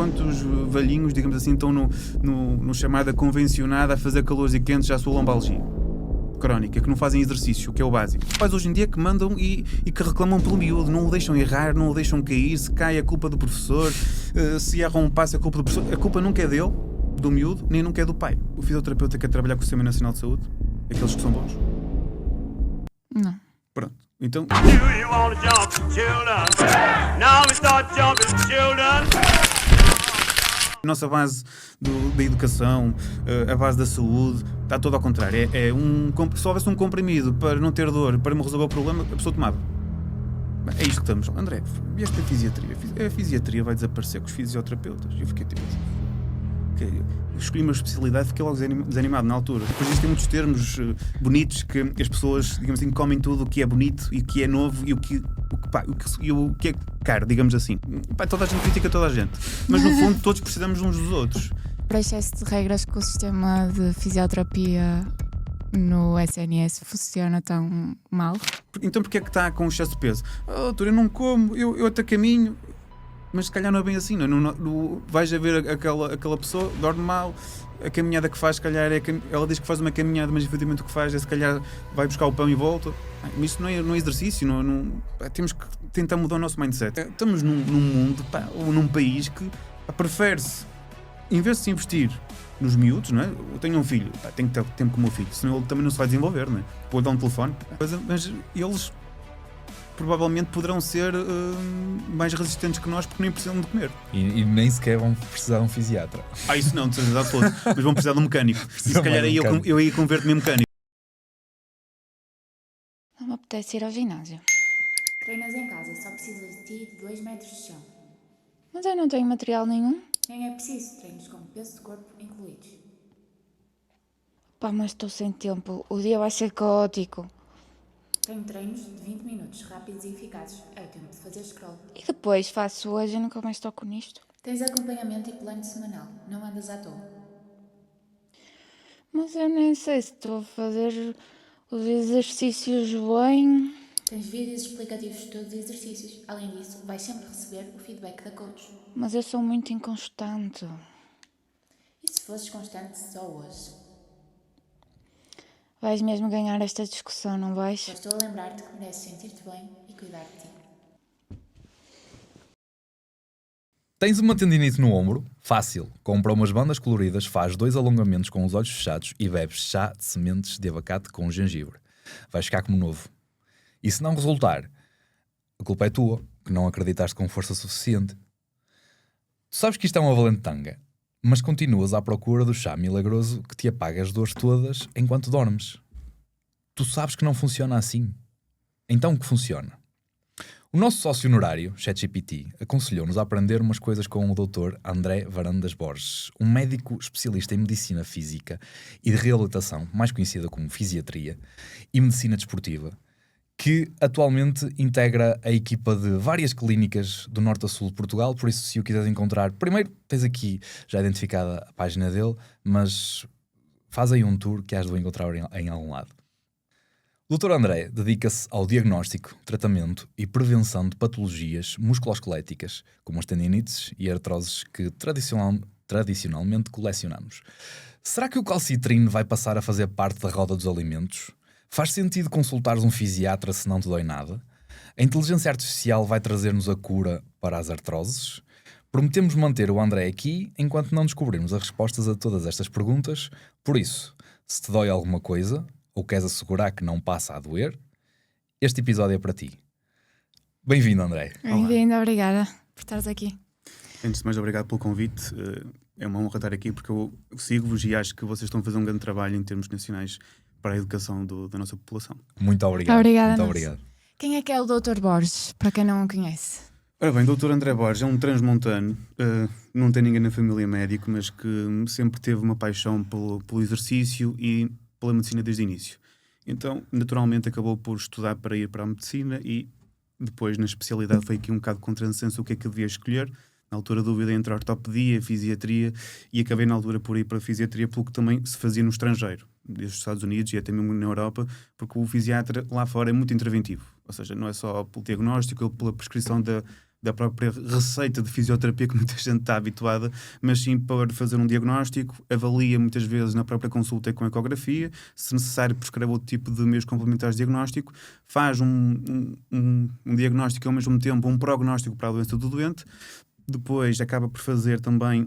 quantos velhinhos, digamos assim, estão no chamada convencionada a fazer calores e quentes à sua lombalgia crónica, que não fazem exercício, que é o básico. Os pais hoje em dia que mandam e que reclamam pelo miúdo, não o deixam errar, não o deixam cair, se cai a culpa do professor, se erra um passo a culpa do professor, a culpa nunca é dele, do miúdo, nem nunca é do pai. O fisioterapeuta quer trabalhar com o Sistema Nacional de Saúde, aqueles que são bons. Não. Pronto, então... A nossa base da educação, a base da saúde, está toda ao contrário. Se houvesse um comprimido para não ter dor, para me resolver o problema, a pessoa tomava. É isto que estamos. André, e esta fisiatria? A fisiatria vai desaparecer com os fisioterapeutas. Eu fiquei tipo... Eu escolhi uma especialidade, fiquei logo desanimado na altura. Depois existem muitos termos bonitos que as pessoas, digamos assim, comem tudo o que é bonito e o que é novo e o que é caro, digamos assim. Pá, toda a gente critica toda a gente, mas no fundo todos precisamos uns dos outros. Para excesso de regras que o sistema de fisioterapia no SNS funciona tão mal? Então porquê é que está com excesso de peso? Doutor, eu não como, eu até caminho. Mas se calhar não é bem assim, não vais a ver aquela pessoa, dorme mal, a caminhada que faz, se calhar ela diz que faz uma caminhada, mas efetivamente o que faz é se calhar vai buscar o pão e volta. Mas isso não é exercício, temos que tentar mudar o nosso mindset. Estamos num mundo, ou num país que prefere-se, em vez de se investir nos miúdos, não é? Eu tenho um filho, tenho que ter tempo com o meu filho, senão ele também não se vai desenvolver, não é? Vou dar um telefone, mas eles... provavelmente poderão ser mais resistentes que nós porque nem precisam de comer. E nem sequer vão precisar de um fisiatra. Isso não, de certeza absoluta. Mas vão precisar de um mecânico. E se calhar aí eu ia converter-me em mecânico. Não me apetece ir ao ginásio. Treinas em casa, só precisas de ti de 2 metros de chão. Mas eu não tenho material nenhum. Nem é preciso, treinos com peso de corpo incluídos. Pá, mas estou sem tempo. O dia vai ser caótico. Tenho treinos de 20 minutos, rápidos e eficazes. É o tempo de fazer scroll. E depois faço hoje e nunca mais toco nisto. Tens acompanhamento e plano semanal. Não andas à toa. Mas eu nem sei se estou a fazer os exercícios bem. Tens vídeos explicativos de todos os exercícios. Além disso, vais sempre receber o feedback da coach. Mas eu sou muito inconstante. E se fosses constante só hoje? Vais mesmo ganhar esta discussão, não vais? Só estou a lembrar-te que mereces sentir-te bem e cuidar de ti. Tens uma tendinite no ombro? Fácil. Compra umas bandas coloridas, faz 2 alongamentos com os olhos fechados e bebes chá de sementes de abacate com gengibre. Vais ficar como novo. E se não resultar, a culpa é tua, que não acreditaste com força suficiente. Tu sabes que isto é uma valente tanga, mas continuas à procura do chá milagroso que te apaga as dores todas enquanto dormes. Tu sabes que não funciona assim. Então o que funciona? O nosso sócio honorário, ChatGPT, aconselhou-nos a aprender umas coisas com o Dr. André Varandas Borges, um médico especialista em medicina física e de reabilitação, mais conhecida como fisiatria, e medicina desportiva, que atualmente integra a equipa de várias clínicas do norte a sul de Portugal. Por isso, se o quiseres encontrar, primeiro tens aqui já identificada a página dele, mas faz aí um tour que has de o encontrar em algum lado. O Dr. André dedica-se ao diagnóstico, tratamento e prevenção de patologias musculoesqueléticas, como as tendinites e artroses que tradicionalmente colecionamos. Será que o calcitrine vai passar a fazer parte da roda dos alimentos? Faz sentido consultares um fisiatra se não te dói nada? A inteligência artificial vai trazer-nos a cura para as artroses? Prometemos manter o André aqui enquanto não descobrirmos as respostas a todas estas perguntas. Por isso, se te dói alguma coisa ou queres assegurar que não passa a doer, este episódio é para ti. Bem-vindo, André. Bem-vindo, obrigada por estares aqui. Antes de mais, obrigado pelo convite. É uma honra estar aqui porque eu sigo-vos e acho que vocês estão a fazer um grande trabalho em termos nacionais para a educação da nossa população. Muito obrigado. Obrigada. Muito obrigado. Quem é que é o Dr. Borges, para quem não o conhece? Ora bem, Dr. André Borges é um transmontano, não tem ninguém na família médico, mas que sempre teve uma paixão pelo exercício e pela medicina desde o início. Então, naturalmente, acabou por estudar para ir para a medicina e depois, na especialidade, foi aqui um bocado com transenso o que é que devia escolher. Na altura, dúvida entre a ortopedia, a fisiatria, e acabei na altura por ir para a fisiatria pelo que também se fazia no estrangeiro, desde os Estados Unidos e até mesmo na Europa, porque o fisiatra lá fora é muito interventivo. Ou seja, não é só pelo diagnóstico, pela prescrição da da própria receita de fisioterapia que muita gente está habituada, mas sim para fazer um diagnóstico, avalia muitas vezes na própria consulta com ecografia, se necessário prescreve outro tipo de meios complementares de diagnóstico, faz um diagnóstico e ao mesmo tempo um prognóstico para a doença do doente, depois acaba por fazer também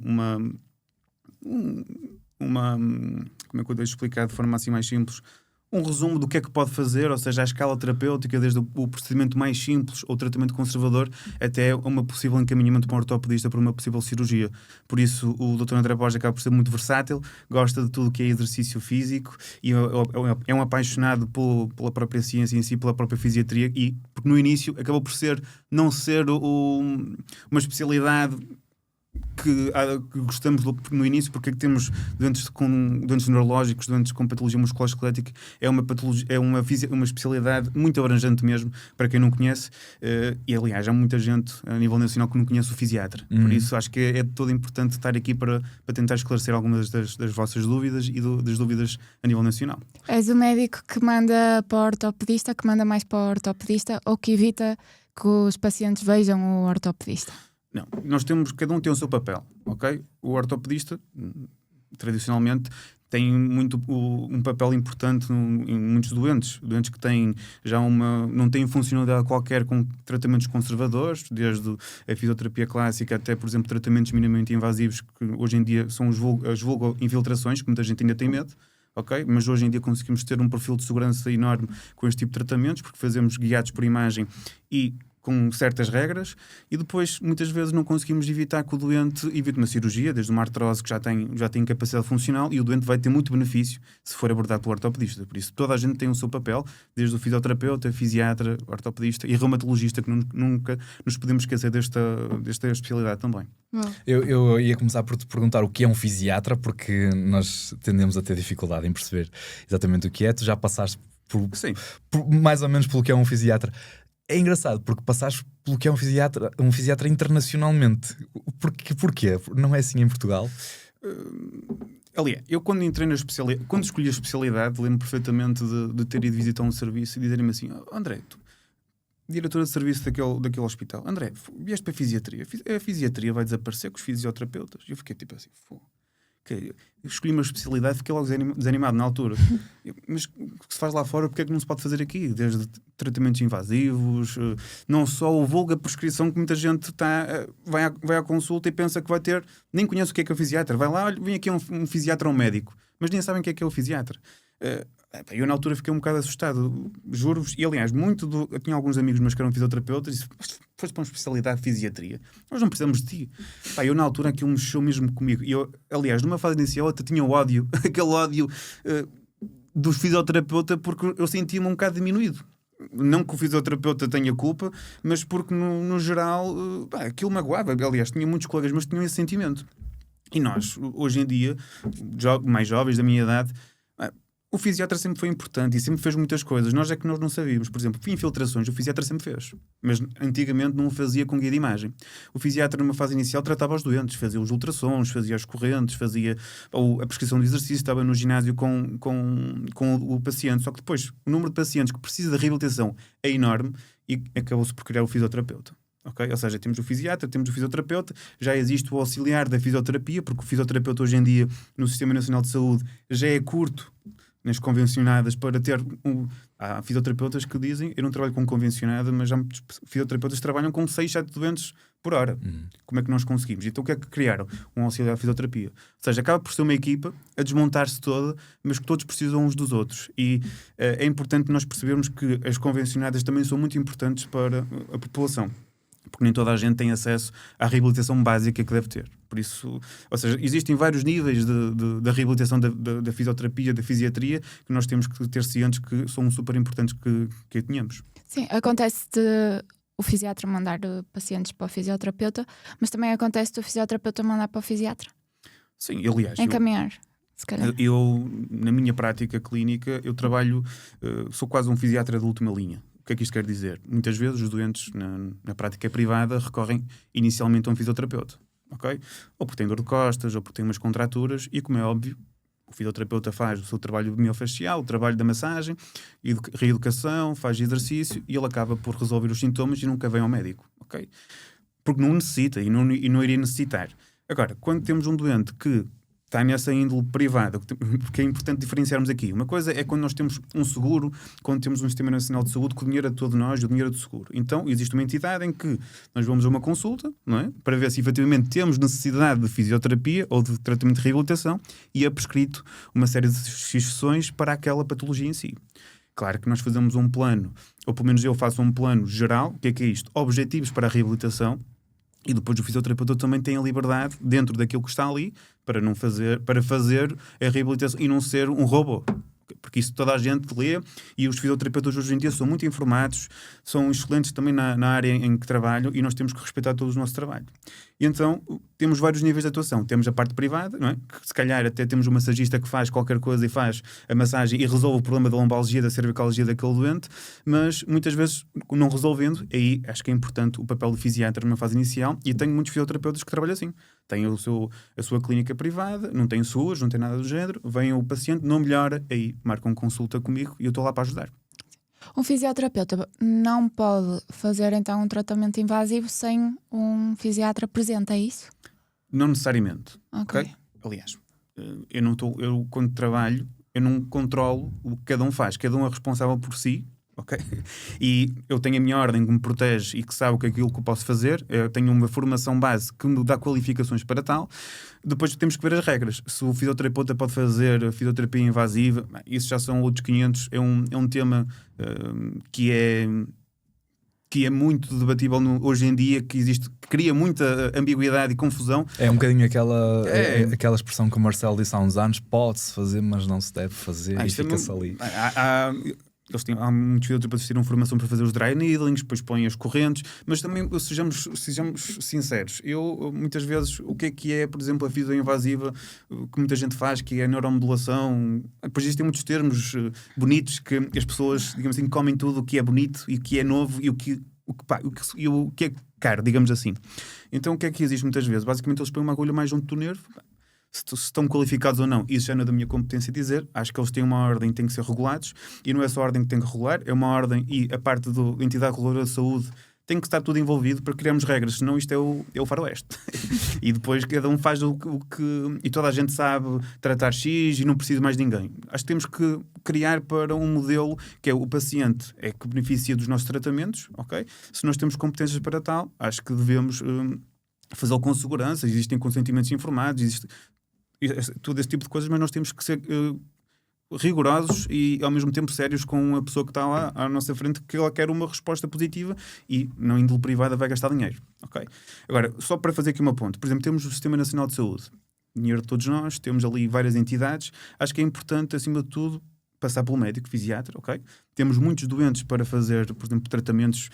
como é que eu devo explicar de forma assim mais simples, um resumo do que é que pode fazer, ou seja, a escala terapêutica, desde o procedimento mais simples ou tratamento conservador até uma possível encaminhamento para um ortopedista para uma possível cirurgia. Por isso, o Dr. André Borges acaba por ser muito versátil, gosta de tudo o que é exercício físico e é um apaixonado pela própria ciência em si, pela própria fisiatria, e porque no início acabou por não ser uma especialidade que gostamos no início, porque temos doentes neurológicos, doentes com patologia musculoesquelética, é uma especialidade muito abrangente mesmo, para quem não conhece, e aliás há muita gente a nível nacional que não conhece o fisiatra, por isso acho que é todo importante estar aqui para tentar esclarecer algumas das vossas dúvidas e das dúvidas a nível nacional. És o médico que manda para o ortopedista, que manda mais para o ortopedista, ou que evita que os pacientes vejam o ortopedista? Não, cada um tem o seu papel, ok? O ortopedista, tradicionalmente, tem um papel importante em muitos doentes que têm já não têm funcionalidade qualquer com tratamentos conservadores, desde a fisioterapia clássica até, por exemplo, tratamentos minimamente invasivos, que hoje em dia são as vulgo-infiltrações, que muita gente ainda tem medo. Okay? Mas hoje em dia conseguimos ter um perfil de segurança enorme com este tipo de tratamentos, porque fazemos guiados por imagem e com certas regras, e depois muitas vezes não conseguimos evitar que o doente evite uma cirurgia, desde uma artrose que já tem capacidade funcional, e o doente vai ter muito benefício se for abordado pelo ortopedista. Por isso toda a gente tem o seu papel, desde o fisioterapeuta, fisiatra, ortopedista e reumatologista, que nunca nos podemos esquecer desta especialidade também. Eu ia começar por te perguntar o que é um fisiatra, porque nós tendemos a ter dificuldade em perceber exatamente o que é. Tu já passaste por mais ou menos pelo que é um fisiatra. É engraçado, porque passaste pelo que é um fisiatra internacionalmente. Porquê? Não é assim em Portugal? Aliás, eu quando entrei quando escolhi a especialidade, lembro perfeitamente de ter ido visitar um serviço e dizerem-me assim: André, tu, diretora de serviço daquele hospital, André, vieste para a fisiatria. A fisiatria vai desaparecer com os fisioterapeutas. E eu fiquei tipo assim, eu escolhi uma especialidade, fiquei logo desanimado na altura. Mas o que se faz lá fora, porque é que não se pode fazer aqui? Desde tratamentos invasivos, não só o vulgo, a prescrição, que muita gente vai à consulta e pensa que vai ter, nem conhece o que é o fisiatra. Vai lá, olha, vem aqui um fisiatra ou um médico, mas nem sabem o que é o fisiatra. Eu na altura fiquei um bocado assustado, juro-vos, e aliás, eu tinha alguns amigos meus que eram fisioterapeutas e disse: foste para uma especialidade de fisiatria, nós não precisamos de ti. Eu na altura aquilo mexeu mesmo comigo, e eu, aliás, numa fase inicial até tinha aquele ódio do fisioterapeuta, porque eu sentia-me um bocado diminuído. Não que o fisioterapeuta tenha culpa, mas porque no geral aquilo magoava. Aliás, tinha muitos colegas meus que tinham esse sentimento. E nós, hoje em dia, mais jovens da minha idade, o fisiatra sempre foi importante e sempre fez muitas coisas. Nós não sabíamos. Por exemplo, infiltrações, o fisiatra sempre fez. Mas antigamente não o fazia com guia de imagem. O fisiatra, numa fase inicial, tratava os doentes, fazia os ultrassons, fazia as correntes, fazia a prescrição de exercício, estava no ginásio com o paciente. Só que depois, o número de pacientes que precisa de reabilitação é enorme e acabou-se por criar o fisioterapeuta. Okay? Ou seja, temos o fisiatra, temos o fisioterapeuta, já existe o auxiliar da fisioterapia, porque o fisioterapeuta hoje em dia, no Sistema Nacional de Saúde, já é curto nas convencionadas para ter há fisioterapeutas que dizem: eu não trabalho com convencionada, mas já muitos fisioterapeutas trabalham com 6, 7 doentes por hora. Como é que nós conseguimos? Então o que é que criaram? Um auxiliar de fisioterapia. Ou seja, acaba por ser uma equipa a desmontar-se toda, mas que todos precisam uns dos outros. E é importante nós percebermos que as convencionadas também são muito importantes para a população, porque nem toda a gente tem acesso à reabilitação básica que deve ter. Por isso, ou seja, existem vários níveis da reabilitação da fisioterapia, da fisiatria, que nós temos que ter cientes que são super importantes que tenhamos. Sim, acontece de o fisiatra mandar pacientes para o fisioterapeuta, mas também acontece de o fisioterapeuta mandar para o fisiatra. Sim, aliás, encaminhar, se calhar. Eu, na minha prática clínica, eu trabalho, sou quase um fisiatra de última linha. O que é que isto quer dizer? Muitas vezes os doentes na prática privada recorrem inicialmente a um fisioterapeuta, ok? Ou porque têm dor de costas, ou porque têm umas contraturas, e como é óbvio, o fisioterapeuta faz o seu trabalho miofacial, o trabalho da massagem, reeducação, faz exercício, e ele acaba por resolver os sintomas e nunca vem ao médico, ok? porque não necessita e não iria necessitar. Agora, quando temos um doente que está nessa índole privada, porque é importante diferenciarmos aqui. Uma coisa é quando nós temos um seguro, quando temos um Sistema Nacional de Saúde, que o dinheiro é de todos nós e o dinheiro é do seguro. Então, existe uma entidade em que nós vamos a uma consulta, não é? Para ver se efetivamente temos necessidade de fisioterapia ou de tratamento de reabilitação e é prescrito uma série de exceções para aquela patologia em si. Claro que nós fazemos um plano, ou pelo menos eu faço um plano geral, o que é isto? Objetivos para a reabilitação. E depois o fisioterapeuta também tem a liberdade, dentro daquilo que está ali, para fazer a reabilitação e não ser um robô. Porque isso toda a gente lê e os fisioterapeutas hoje em dia são muito informados, são excelentes também na área em que trabalham e nós temos que respeitar todo o nosso trabalho. E então temos vários níveis de atuação. Temos a parte privada, não é? Que se calhar até temos um massagista que faz qualquer coisa e faz a massagem e resolve o problema da lombalgia, da cervicalgia daquele doente, mas muitas vezes não resolvendo, aí acho que é importante o papel do fisiatra numa fase inicial e tenho muitos fisioterapeutas que trabalham assim. Tem a sua clínica privada, não tem seguros, não tem nada do género, vem o paciente, não melhora, aí marcam consulta comigo e eu estou lá para ajudar. Um fisioterapeuta não pode fazer então um tratamento invasivo sem um fisiatra presente, é isso? Não necessariamente. Ok. Okay? Aliás, eu quando trabalho, eu não controlo o que cada um faz, cada um é responsável por si. Okay? E eu tenho a minha ordem que me protege e que sabe o que é aquilo que eu posso fazer. Eu tenho uma formação base que me dá qualificações para tal. Depois temos que ver as regras. Se o fisioterapeuta pode fazer fisioterapia invasiva, isso já são outros 500. É um tema que é muito debatível hoje em dia, que cria muita ambiguidade e confusão. É um bocadinho aquela expressão que o Marcelo disse há uns anos: pode-se fazer, mas não se deve fazer, e fica-se ali. Há muitos fisioterapeutas que tiram formação para fazer os dry needlings, depois põem as correntes, mas também sejamos sinceros. Eu muitas vezes, o que é, por exemplo, a fisioinvasiva, que muita gente faz, que é a neuromodulação, depois existem muitos termos bonitos que as pessoas, digamos assim, comem tudo o que é bonito e o que é novo e o que é caro, digamos assim. Então o que é que existe muitas vezes? Basicamente eles põem uma agulha mais junto do nervo. Se estão qualificados ou não, isso já não é da minha competência dizer. Acho que eles têm uma ordem, têm que ser regulados, e não é só a ordem que tem que regular, é uma ordem e a parte da entidade reguladora de saúde tem que estar tudo envolvido para criarmos regras, senão isto é o faroeste. E depois cada um faz o que... E toda a gente sabe tratar X e não precisa mais de ninguém. Acho que temos que criar para um modelo que é o paciente é que beneficia dos nossos tratamentos, ok? Se nós temos competências para tal, acho que devemos fazê-lo com segurança. Existem consentimentos informados, existe todo esse tipo de coisas, mas nós temos que ser rigorosos e ao mesmo tempo sérios com a pessoa que está lá à nossa frente, que ela quer uma resposta positiva e na índole privada vai gastar dinheiro. Okay? Agora, só para fazer aqui uma ponte, por exemplo, temos o Sistema Nacional de Saúde, dinheiro de todos nós, temos ali várias entidades, acho que é importante, acima de tudo, passar pelo médico, fisiatra, ok? Temos muitos doentes para fazer, por exemplo, tratamentos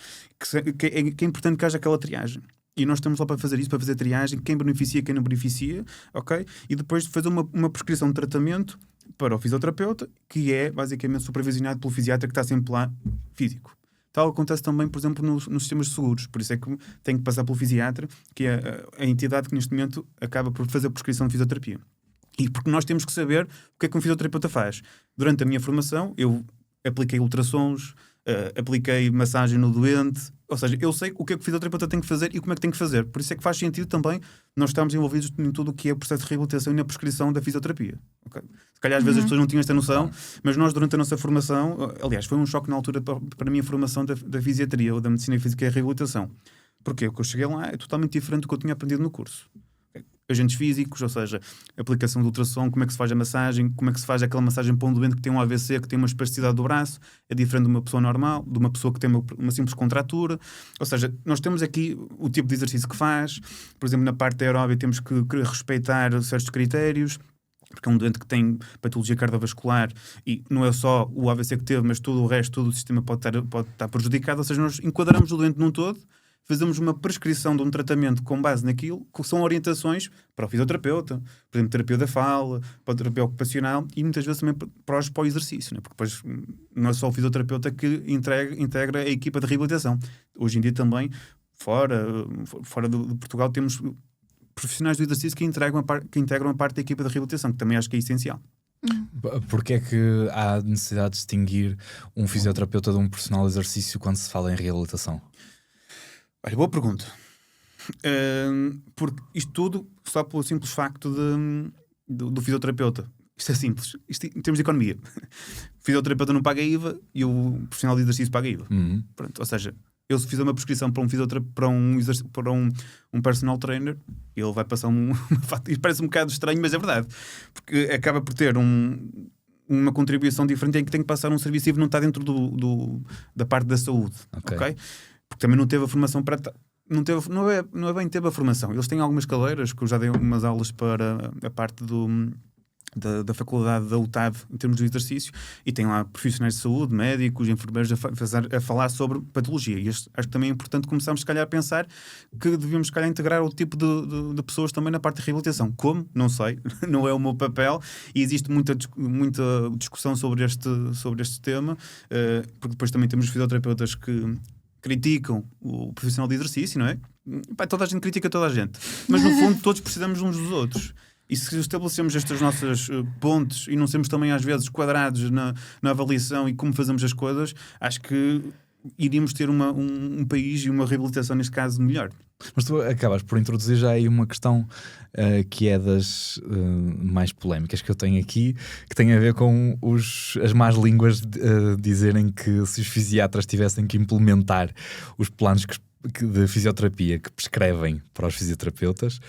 que é importante que haja aquela triagem. E nós estamos lá para fazer isso, para fazer triagem, quem beneficia, quem não beneficia, ok? E depois de fazer uma prescrição de tratamento para o fisioterapeuta, que é basicamente supervisionado pelo fisiatra que está sempre lá físico. Tal acontece também, por exemplo, nos sistemas de seguros. Por isso é que tem que passar pelo fisiatra, que é a entidade que neste momento acaba por fazer a prescrição de fisioterapia. E porque nós temos que saber o que é que um fisioterapeuta faz. Durante a minha formação, eu apliquei ultrassons, apliquei massagem no doente, ou seja, eu sei o que é que o fisioterapeuta tem que fazer e como é que tem que fazer. Por isso é que faz sentido também nós estarmos envolvidos em tudo o que é o processo de reabilitação e na prescrição da fisioterapia. Okay? Se calhar às vezes as pessoas não tinham esta noção, mas nós durante a nossa formação, aliás, foi um choque na altura para a minha formação da fisiatria ou da medicina física e reabilitação. Porque o que eu cheguei lá é totalmente diferente do que eu tinha aprendido no curso. Agentes físicos, ou seja, aplicação de ultrassom, como é que se faz a massagem, como é que se faz aquela massagem para um doente que tem um AVC, que tem uma espasticidade do braço, é diferente de uma pessoa normal, de uma pessoa que tem uma simples contratura. Ou seja, nós temos aqui o tipo de exercício que faz, por exemplo, na parte aeróbica temos que respeitar certos critérios, porque é um doente que tem patologia cardiovascular e não é só o AVC que teve, mas todo o resto, todo o sistema pode estar prejudicado, ou seja, nós enquadramos o doente num todo, fazemos uma prescrição de um tratamento com base naquilo, que são orientações para o fisioterapeuta, por exemplo, terapia da fala, para a terapia ocupacional e muitas vezes também para o exercício, né? Porque depois não é só o fisioterapeuta que integra a equipa de reabilitação. Hoje em dia também, fora de Portugal, temos profissionais do exercício que integram a parte da equipa de reabilitação, que também acho que é essencial. Porque é que há necessidade de distinguir um fisioterapeuta de um profissional de exercício quando se fala em reabilitação? Olha, boa pergunta. Porque isto tudo só pelo simples facto do fisioterapeuta. Isto é simples. Isto, em termos de economia. O fisioterapeuta não paga IVA e o profissional de exercício paga IVA. Pronto, ou seja, eu se fizer uma prescrição para um personal trainer, ele vai passar isto parece um bocado estranho, mas é verdade. Porque acaba por ter uma contribuição diferente em que tem que passar um serviço e não está dentro da parte da saúde. Okay? Porque também não teve a formação para... Não é bem teve a formação. Eles têm algumas cadeiras, que eu já dei umas aulas para a parte da faculdade da UTAD em termos de exercício, e tem lá profissionais de saúde, médicos, enfermeiros a falar sobre patologia. E acho que também é importante começarmos, se calhar, a pensar que devíamos, se calhar, integrar outro tipo de pessoas também na parte de reabilitação. Como? Não sei. Não é o meu papel, e existe muita discussão sobre este tema, porque depois também temos fisioterapeutas que criticam o profissional de exercício, não é? Toda a gente critica toda a gente, mas no fundo todos precisamos uns dos outros. E se estabelecemos estas nossas pontes e não sermos também às vezes quadrados na avaliação e como fazemos as coisas, acho que iríamos ter um país e uma reabilitação, neste caso, melhor. Mas tu acabas por introduzir já aí uma questão que é das mais polémicas que eu tenho aqui, que tem a ver com as más línguas dizerem que se os fisiatras tivessem que implementar os planos de fisioterapia que prescrevem para os fisioterapeutas,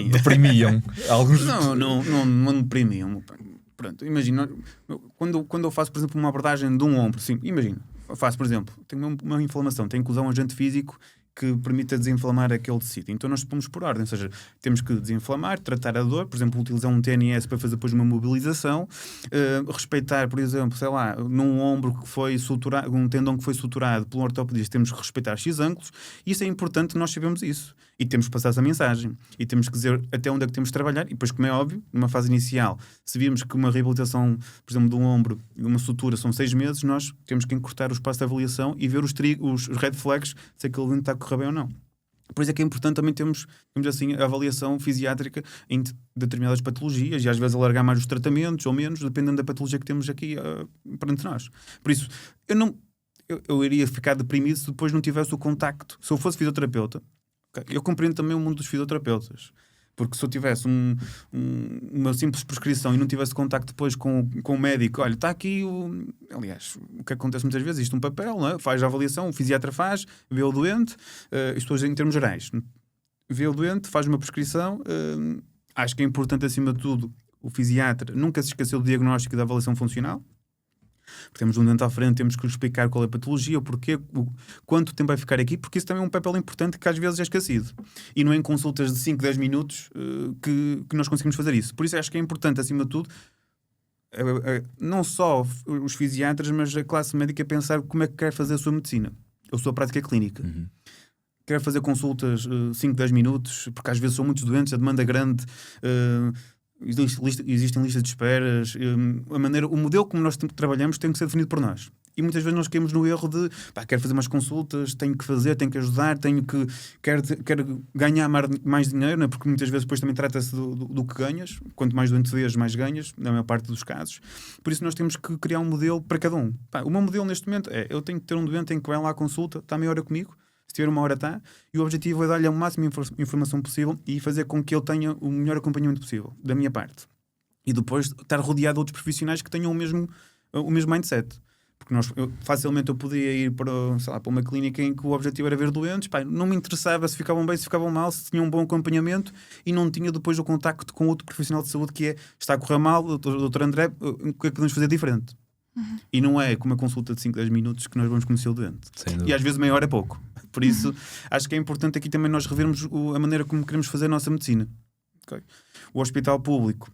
deprimiam alguns... Não deprimiam. Pronto, imagina, quando eu faço, por exemplo, uma abordagem de um ombro, sim, imagina, eu faço, por exemplo, tenho uma inflamação, tenho que usar um agente físico que permita desinflamar aquele tecido. Então nós pomos por ordem, ou seja, temos que desinflamar, tratar a dor, por exemplo, utilizar um TNS para fazer depois uma mobilização, respeitar, por exemplo, sei lá, num ombro que foi suturado, um tendão que foi suturado por um ortopedista, temos que respeitar X ângulos, e isso é importante, nós sabemos isso. E temos que passar essa mensagem. E temos que dizer até onde é que temos de trabalhar. E depois, como é óbvio, numa fase inicial, se vimos que uma reabilitação, por exemplo, de um ombro, de uma sutura, são 6 meses, nós temos que encurtar o espaço de avaliação e ver os red flags, se aquele dente está a correr bem ou não. Por isso é que é importante também termos assim, a avaliação fisiátrica em determinadas patologias, e às vezes alargar mais os tratamentos ou menos, dependendo da patologia que temos aqui perante nós. Por isso, eu iria ficar deprimido se depois não tivesse o contacto. Se eu fosse fisioterapeuta, eu compreendo também o mundo dos fisioterapeutas, porque se eu tivesse uma simples prescrição e não tivesse contacto depois com o médico, olha, está aqui aliás, o que acontece muitas vezes, isto é um papel, não é? Faz a avaliação, o fisiatra faz, vê o doente, isto hoje em termos gerais, vê o doente, faz uma prescrição, acho que é importante, acima de tudo, o fisiatra nunca se esqueceu do diagnóstico e da avaliação funcional. Porque temos um dente à frente, temos que lhe explicar qual é a patologia, o porquê, quanto tempo vai ficar aqui, porque isso também é um papel importante que às vezes é esquecido. E não é em consultas de 5, 10 minutos que nós conseguimos fazer isso. Por isso acho que é importante, acima de tudo, não só os fisiatras, mas a classe médica pensar como é que quer fazer a sua medicina, a sua prática clínica. Quer fazer consultas 5, 10 minutos, porque às vezes são muitos doentes, a demanda é grande, existem listas de esperas, o modelo como nós trabalhamos tem que ser definido por nós. E muitas vezes nós caímos no erro de quero fazer mais consultas, tenho que fazer, tenho que ajudar, quero ganhar mais dinheiro, não é? Porque muitas vezes depois também trata-se do que ganhas. Quanto mais doente vês, mais ganhas, na maior parte dos casos. Por isso nós temos que criar um modelo para cada um. O meu modelo neste momento eu tenho que ter um doente em que vai lá à consulta, está meia hora comigo, se tiver uma hora está, e o objetivo é dar-lhe a máxima informação possível e fazer com que ele tenha o melhor acompanhamento possível, da minha parte. E depois estar rodeado de outros profissionais que tenham o mesmo mindset. Porque facilmente eu podia ir para uma clínica em que o objetivo era ver doentes, não me interessava se ficavam bem, se ficavam mal, se tinham um bom acompanhamento, e não tinha depois o contacto com outro profissional de saúde que está a correr mal, doutor André, o que é que podemos fazer diferente? E não é com uma consulta de 5, 10 minutos que nós vamos conhecer o doente. E às vezes meia hora é pouco. Por isso, acho que é importante aqui também nós revermos a maneira como queremos fazer a nossa medicina. Okay? O hospital público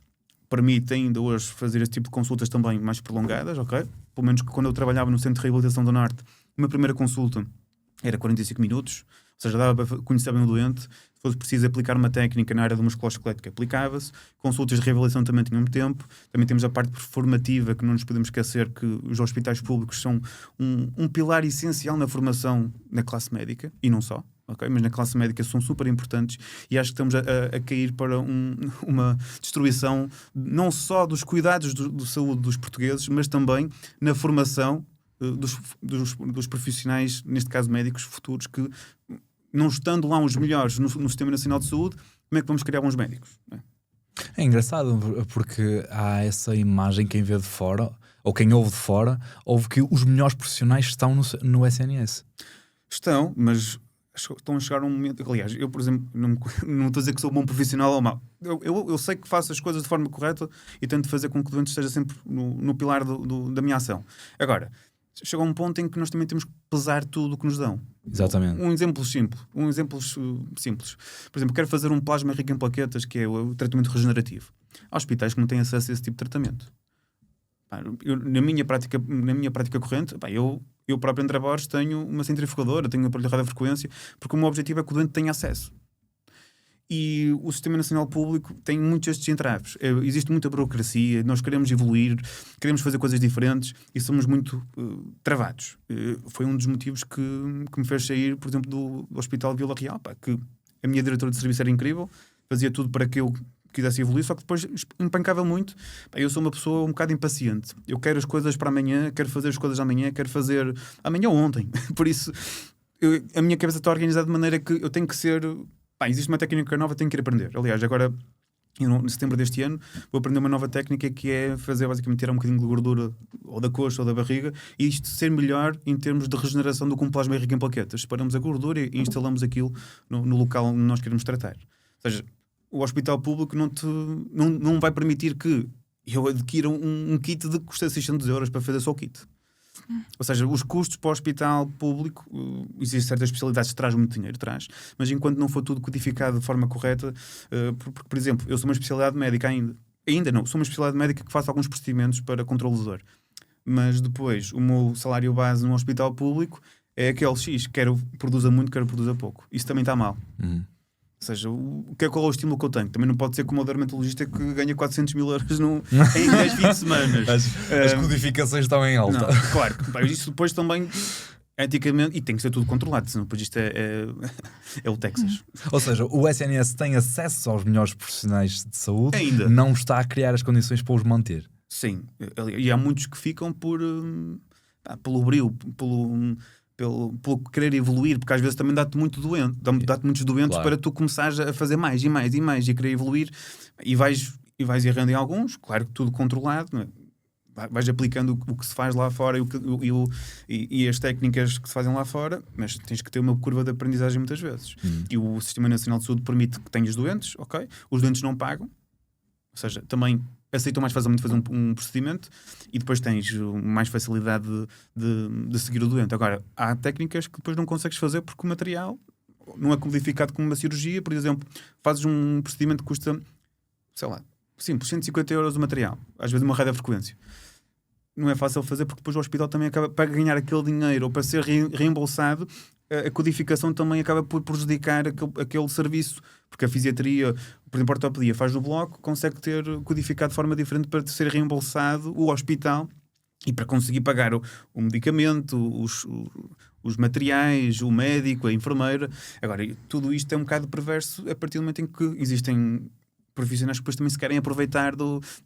permite ainda hoje fazer este tipo de consultas também mais prolongadas, ok? Pelo menos que quando eu trabalhava no Centro de Reabilitação do Norte, uma primeira consulta era 45 minutos, ou seja, dava para conhecer bem o doente. Se fosse preciso aplicar uma técnica na área do musculoesquelético, aplicava-se. Consultas de reavaliação também tinham tempo. Também temos a parte formativa, que não nos podemos esquecer que os hospitais públicos são um pilar essencial na formação na classe médica, e não só. Okay? Mas na classe médica são super importantes, e acho que estamos a cair para uma destruição não só dos cuidados de saúde dos portugueses, mas também na formação dos profissionais, neste caso médicos futuros, que não estando lá os melhores no Sistema Nacional de Saúde, como é que vamos criar bons médicos? Não é? É engraçado porque há essa imagem, quem vê de fora, ou quem ouve de fora, ouve que os melhores profissionais estão no SNS. Estão, mas estão a chegar a um momento... Aliás, eu, por exemplo, não estou a dizer que sou bom profissional ou mau. Eu sei que faço as coisas de forma correta e tento fazer com que o doente esteja sempre no pilar da minha ação. Agora, chega a um ponto em que nós também temos que pesar tudo o que nos dão. Exatamente. Um exemplo simples. Por exemplo, quero fazer um plasma rico em plaquetas, que é o tratamento regenerativo. Há hospitais que não têm acesso a esse tipo de tratamento. Na minha prática corrente, eu próprio entre Borges tenho uma centrifugadora, tenho um aparelho de radiofrequência, porque o meu objetivo é que o doente tenha acesso. E o Sistema Nacional Público tem muitos estes entraves. Existe muita burocracia, nós queremos evoluir, queremos fazer coisas diferentes e somos muito travados. Foi um dos motivos que me fez sair, por exemplo, do Hospital Vila Real, que a minha diretora de serviço era incrível, fazia tudo para que eu quisesse evoluir, só que depois empancava muito. Eu sou uma pessoa um bocado impaciente. Eu quero as coisas para amanhã, quero fazer as coisas amanhã, quero fazer amanhã ou ontem. Por isso, a minha cabeça está organizada de maneira que eu tenho que ser... existe uma técnica nova, tenho que ir aprender. Aliás, agora, em setembro deste ano, vou aprender uma nova técnica que é fazer, basicamente, tirar um bocadinho de gordura ou da coxa ou da barriga e isto ser melhor em termos de regeneração do que um plasma rico em plaquetas. Separamos a gordura e instalamos aquilo no local onde nós queremos tratar. Ou seja, o hospital público não vai permitir que eu adquira um kit de que custa 600 euros para fazer só o kit. Ou seja, os custos para o hospital público, existem certas especialidades que trazem muito dinheiro, mas enquanto não for tudo codificado de forma correta, porque, por exemplo, eu sou uma especialidade médica ainda não, sou uma especialidade médica que faço alguns procedimentos para controle de dor, mas depois o meu salário base no hospital público é aquele X, quer produza muito, quer produza pouco. Isso também está mal. Ou seja, qual é o estímulo que eu tenho? Também não pode ser como o dermatologista que ganha 400 mil euros em 10, 20 semanas. As codificações estão em alta. Não, claro, isso depois também, eticamente, e tem que ser tudo controlado, senão depois isto é o Texas. Ou seja, o SNS tem acesso aos melhores profissionais de saúde, ainda não está a criar as condições para os manter. Sim, e há muitos que ficam pelo brio, pelo querer evoluir, porque às vezes também dá-te muitos doentes Claro. para tu começares a fazer mais e mais e mais e a querer evoluir e vais errando em alguns, claro que tudo controlado, não é? Vais aplicando o que se faz lá fora e as técnicas que se fazem lá fora, mas tens que ter uma curva de aprendizagem muitas vezes. E o Sistema Nacional de Saúde permite que tenhas doentes, ok? Os doentes não pagam, ou seja, também aceitam mais facilmente fazer um procedimento e depois tens mais facilidade de seguir o doente. Agora, há técnicas que depois não consegues fazer porque o material não é codificado como uma cirurgia. Por exemplo, fazes um procedimento que custa, sei lá, simples, 150 euros o material, às vezes uma radiofrequência. Não é fácil fazer porque depois o hospital também acaba, para ganhar aquele dinheiro ou para ser reembolsado, a codificação também acaba por prejudicar aquele serviço, porque a fisiatria, por exemplo, a ortopedia faz no bloco, consegue ter codificado de forma diferente para ser reembolsado o hospital e para conseguir pagar o medicamento, os materiais, o médico, a enfermeira. Agora, tudo isto é um bocado perverso a partir do momento em que existem profissionais que depois também se querem aproveitar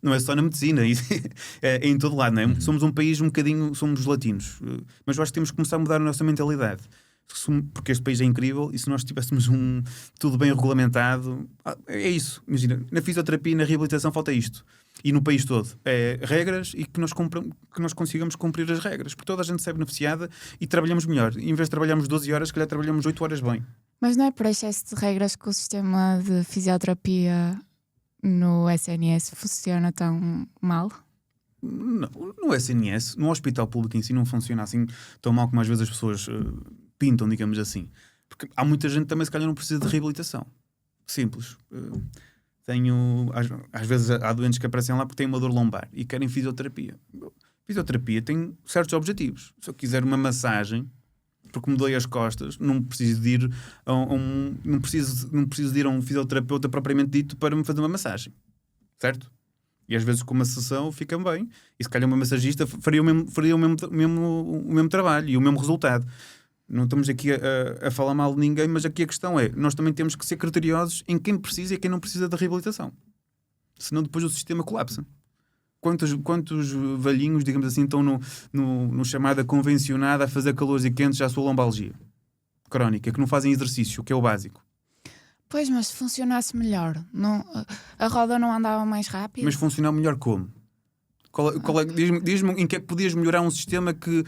não é só na medicina, é em todo lado, não é? Somos um país somos latinos, mas eu acho que temos que começar a mudar a nossa mentalidade, porque este país é incrível e se nós tivéssemos tudo bem regulamentado, é isso. Imagina, na fisioterapia e na reabilitação falta isto, e no país todo é regras e que nós consigamos cumprir as regras, porque toda a gente se é beneficiada e trabalhamos melhor. Em vez de trabalharmos 12 horas, se calhar trabalhamos 8 horas bem. Mas não é por excesso de regras que o sistema de fisioterapia no SNS funciona tão mal? Não, no SNS, no hospital público em si não funciona assim tão mal como às vezes as pessoas pintam, digamos assim. Porque há muita gente também se calhar não precisa de reabilitação. Simples. Às vezes há doentes que aparecem lá porque têm uma dor lombar e querem fisioterapia. Fisioterapia tem certos objetivos. Se eu quiser uma massagem porque me dói as costas, não preciso de ir não preciso de ir a um fisioterapeuta propriamente dito para me fazer uma massagem, certo? E às vezes com uma sessão fica bem, e se calhar uma massagista faria o mesmo trabalho e o mesmo resultado. Não estamos aqui a falar mal de ninguém, mas aqui a questão é, nós também temos que ser criteriosos em quem precisa e quem não precisa da reabilitação, senão depois o sistema colapsa. Quantos velhinhos, digamos assim, estão no chamada convencionada a fazer calores e quentes à sua lombalgia? crónica, que não fazem exercício, que é o básico. Pois, mas se funcionasse melhor, não, a roda não andava mais rápido? Mas funcionar melhor como? Diz-me em que é que podias melhorar um sistema que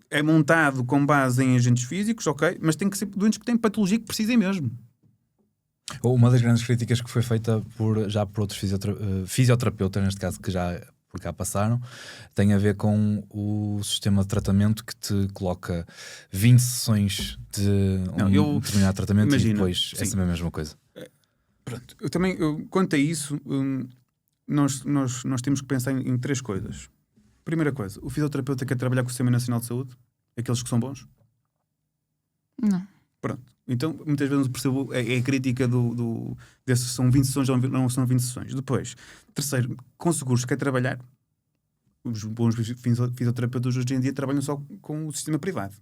é montado com base em agentes físicos, ok? Mas tem que ser doentes que têm patologia que precisem mesmo. Uma das grandes críticas que foi feita já por outros fisioterapeutas, neste caso, que já por cá passaram, tem a ver com o sistema de tratamento que te coloca 20 sessões de determinado tratamento, imagina, e depois é sim. sempre a mesma coisa. Pronto, quanto a isso, nós temos que pensar em 3 coisas. Primeira coisa, o fisioterapeuta quer trabalhar com o Sistema Nacional de Saúde? Aqueles que são bons? Não. Pronto. Então, muitas vezes percebo a crítica desses são 20 sessões ou não são 20 sessões. Depois, terceiro, com seguros quer trabalhar? Os bons fisioterapeutas hoje em dia trabalham só com o sistema privado.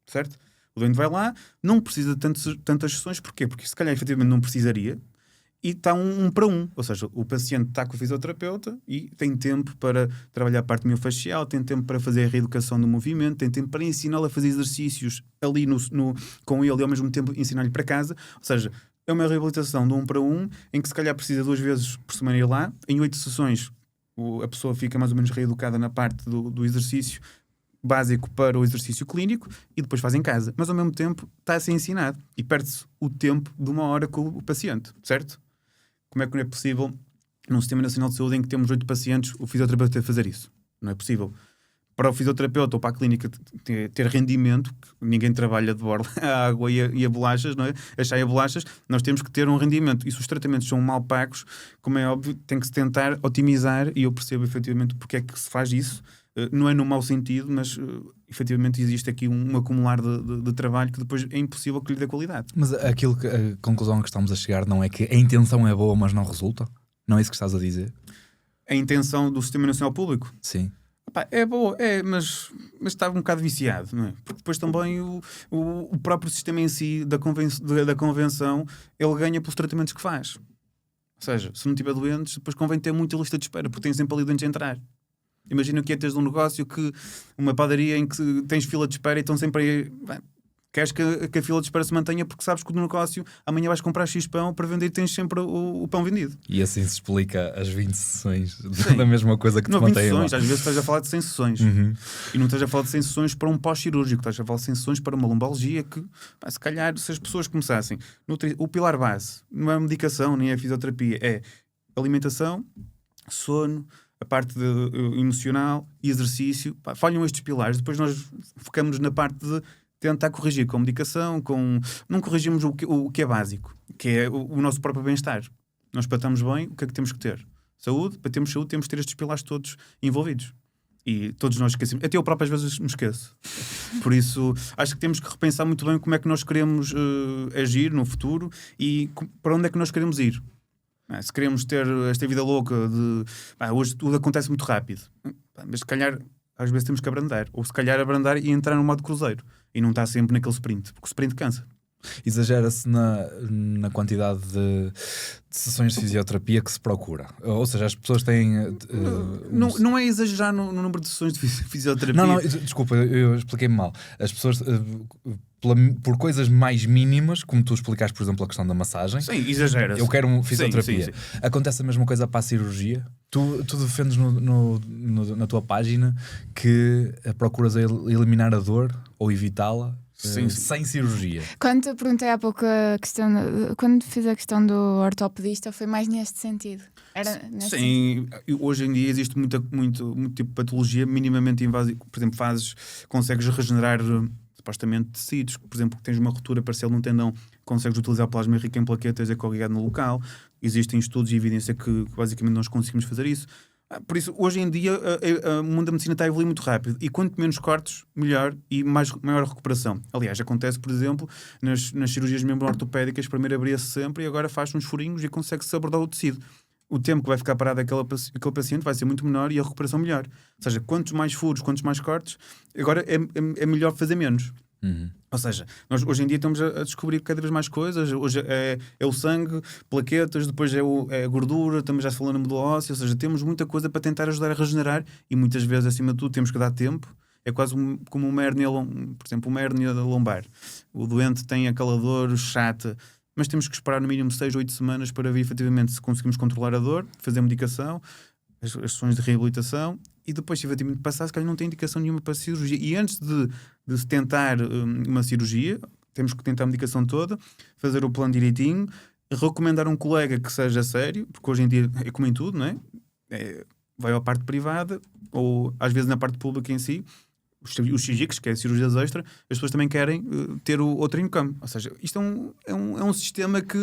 Certo? O doente vai lá, não precisa de tantas sessões. Porquê? Porque se calhar efetivamente não precisaria. E está um para um, ou seja, o paciente está com o fisioterapeuta e tem tempo para trabalhar a parte miofascial, tem tempo para fazer a reeducação do movimento, tem tempo para ensiná-lo a fazer exercícios ali com ele e ao mesmo tempo ensinar-lhe para casa. Ou seja, é uma reabilitação de 1 para 1 em que se calhar precisa 2 vezes por semana ir lá. Em 8 sessões a pessoa fica mais ou menos reeducada na parte do exercício básico para o exercício clínico e depois faz em casa. Mas ao mesmo tempo está a ser ensinado e perde-se o tempo de 1 hora com o paciente, certo? Como é que não é possível, num Sistema Nacional de Saúde em que temos 8 pacientes, o fisioterapeuta ter de fazer isso? Não é possível. Para o fisioterapeuta ou para a clínica ter rendimento, que ninguém trabalha de borla a água e a bolachas, não é? A chá e a bolachas, nós temos que ter um rendimento. E se os tratamentos são mal pagos, como é óbvio, tem que se tentar otimizar, e eu percebo efetivamente porque é que se faz isso. Não é no mau sentido, mas efetivamente existe aqui um acumular de trabalho que depois é impossível que lhe dê qualidade. Mas a conclusão a que estamos a chegar não é que a intenção é boa, mas não resulta? Não é isso que estás a dizer? A intenção do Sistema Nacional Público? Sim. Epá, é boa, mas está um bocado viciado, não é? Porque depois também o próprio sistema em si da convenção, ele ganha pelos tratamentos que faz. Ou seja, se não tiver doentes, depois convém ter muita lista de espera, porque tem sempre ali doentes a entrar. Imagina que é teres um negócio, uma padaria em que tens fila de espera e estão sempre aí. Bem, queres que a fila de espera se mantenha porque sabes que no negócio amanhã vais comprar X pão para vender e tens sempre o pão vendido. E assim se explica as 20 sessões da mesma coisa que te não, 20 mantém lá. sessões, às vezes estás a falar de 100 sessões. E não estás a falar de 100 sessões para um pós-cirúrgico, estás a falar de 100 sessões para uma lombalgia que, se calhar, se as pessoas começassem... O pilar base não é medicação, nem é fisioterapia, é alimentação, sono, a parte emocional e exercício. Falham estes pilares, depois nós focamos na parte de tentar corrigir com medicação, não corrigimos o que é básico, que é o nosso próprio bem-estar. Nós para estarmos bem, o que é que temos que ter? Saúde. Para termos saúde temos que ter estes pilares todos envolvidos. E todos nós esquecemos. Até eu próprio às vezes me esqueço. Por isso, acho que temos que repensar muito bem como é que nós queremos agir no futuro e para onde é que nós queremos ir. Se queremos ter esta vida louca de hoje tudo acontece muito rápido, mas se calhar às vezes temos que abrandar, ou se calhar abrandar e entrar no modo cruzeiro e não estar sempre naquele sprint, porque o sprint cansa. Exagera-se na quantidade de sessões de fisioterapia que se procura. Ou seja, as pessoas têm... Não é exagerar no número de sessões de fisioterapia. Não, desculpa, eu expliquei-me mal. As pessoas... por coisas mais mínimas, como tu explicaste, por exemplo, a questão da massagem. Sim, exagera-se. Eu quero fisioterapia. Sim. Acontece a mesma coisa para a cirurgia. Tu defendes na tua página que procuras eliminar a dor ou evitá-la sem cirurgia. Quando te perguntei há pouco quando fiz a questão do ortopedista, foi mais neste sentido. Era nesse Sim, hoje em dia existe muito tipo de patologia minimamente invasiva. Por exemplo, consegues regenerar supostamente tecidos, por exemplo, que tens uma ruptura parcial num tendão, consegues utilizar plasma rico em plaquetas ecoligado no local. Existem estudos e evidência que basicamente nós conseguimos fazer isso. Por isso, hoje em dia, o mundo da medicina está a evoluir muito rápido e quanto menos cortes, melhor e maior recuperação. Aliás, acontece, por exemplo, nas cirurgias mesmo ortopédicas, primeiro abria-se sempre e agora faz uns furinhos e consegue-se abordar o tecido. O tempo que vai ficar parado aquele paciente vai ser muito menor e a recuperação melhor. Ou seja, quantos mais furos, quantos mais cortes, agora é melhor fazer menos. Ou seja, nós hoje em dia estamos a descobrir cada vez mais coisas. Hoje é o sangue, plaquetas, depois é a gordura, também já se falou na medula óssea. Ou seja, temos muita coisa para tentar ajudar a regenerar e muitas vezes, acima de tudo, temos que dar tempo É quase como uma hérnia, por exemplo, uma hérnia lombar. O doente tem aquela dor chata, mas temos que esperar no mínimo 6 ou 8 semanas para ver efetivamente se conseguimos controlar a dor, fazer medicação, as sessões de reabilitação, e depois, se efetivamente passar, se calhar não tem indicação nenhuma para cirurgia. E antes de se tentar uma cirurgia, temos que tentar a medicação toda, fazer o plano direitinho, recomendar um colega que seja sério, porque hoje em dia é como em tudo, não é? Vai à parte privada, ou às vezes na parte pública em si, os CIGICs, que é cirurgias extra, as pessoas também querem ter o outro income. Ou seja, isto é um sistema que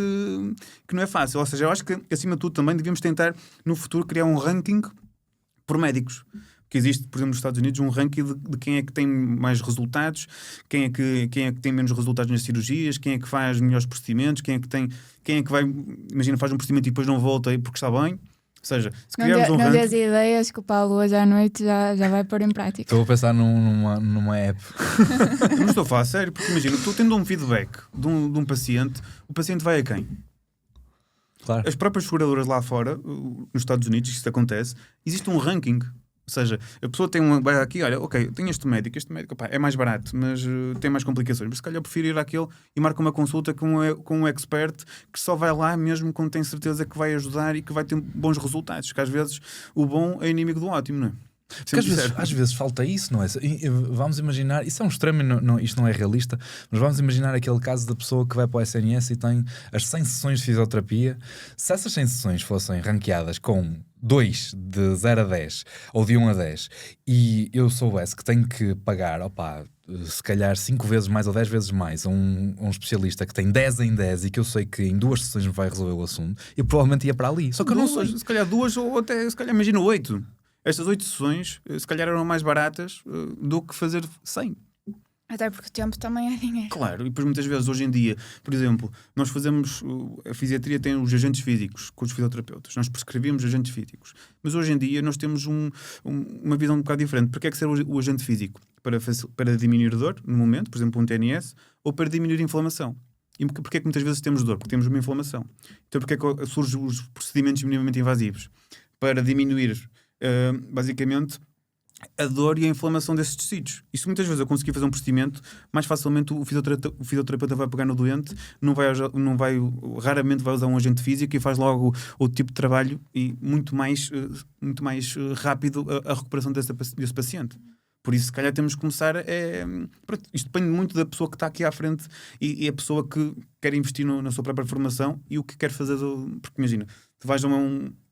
não é fácil. Ou seja, eu acho que, acima de tudo, também devíamos tentar, no futuro, criar um ranking por médicos. Que existe, por exemplo, nos Estados Unidos, um ranking de quem é que tem mais resultados, quem é que tem menos resultados nas cirurgias, quem é que faz melhores procedimentos, quem é que vai, imagina, faz um procedimento e depois não volta porque está bem. Ou seja, se criarmos um não ranking... dês ideias que o Paulo hoje à noite já vai pôr em prática. Estou a pensar numa app. Eu não estou a falar a sério, porque imagina, estou tendo um feedback de um paciente, o paciente vai a quem? Claro. As próprias seguradoras lá fora, nos Estados Unidos, isso acontece, existe um ranking. Ou seja, a pessoa vai aqui, olha, ok, tenho este médico, opá, é mais barato, mas tem mais complicações. Mas se calhar eu prefiro ir àquele e marca uma consulta com um expert que só vai lá mesmo quando tem certeza que vai ajudar e que vai ter bons resultados. Que às vezes o bom é inimigo do ótimo, não é? Porque às vezes falta isso, não é? Vamos imaginar, isso é um extremo, isto não é realista, mas vamos imaginar aquele caso da pessoa que vai para o SNS e tem as 100 sessões de fisioterapia. Se essas 100 sessões fossem ranqueadas com 2 de 0 a 10 ou de 1 a 10 e eu soubesse que tenho que pagar, se calhar 5 vezes mais ou 10 vezes mais a um especialista que tem 10 em 10 e que eu sei que em 2 sessões me vai resolver o assunto, eu provavelmente ia para ali. Só que eu não sei. Se calhar 2 ou até, se calhar, imagina 8. Estas 8 sessões, se calhar, eram mais baratas do que fazer 100. Até porque o tempo também é dinheiro. Claro, e depois muitas vezes, hoje em dia, por exemplo, nós fazemos, a fisiatria tem os agentes físicos com os fisioterapeutas, nós prescrevemos agentes físicos, mas hoje em dia nós temos uma visão um bocado diferente. Para que é que serve o agente físico? Para diminuir dor, no momento, por exemplo, um TNS, ou para diminuir a inflamação? E porquê é que muitas vezes temos dor? Porque temos uma inflamação. Então porquê é que surgem os procedimentos minimamente invasivos? Para diminuir basicamente a dor e a inflamação desses tecidos. Isso muitas vezes eu consegui fazer um procedimento, mais facilmente o fisioterapeuta vai pegar no doente, raramente vai usar um agente físico e faz logo outro tipo de trabalho e muito mais rápido a recuperação desse paciente. Por isso, se calhar, temos que começar isto depende muito da pessoa que está aqui à frente e a pessoa que quer investir na sua própria formação e o que quer fazer. Porque imagina, tu vais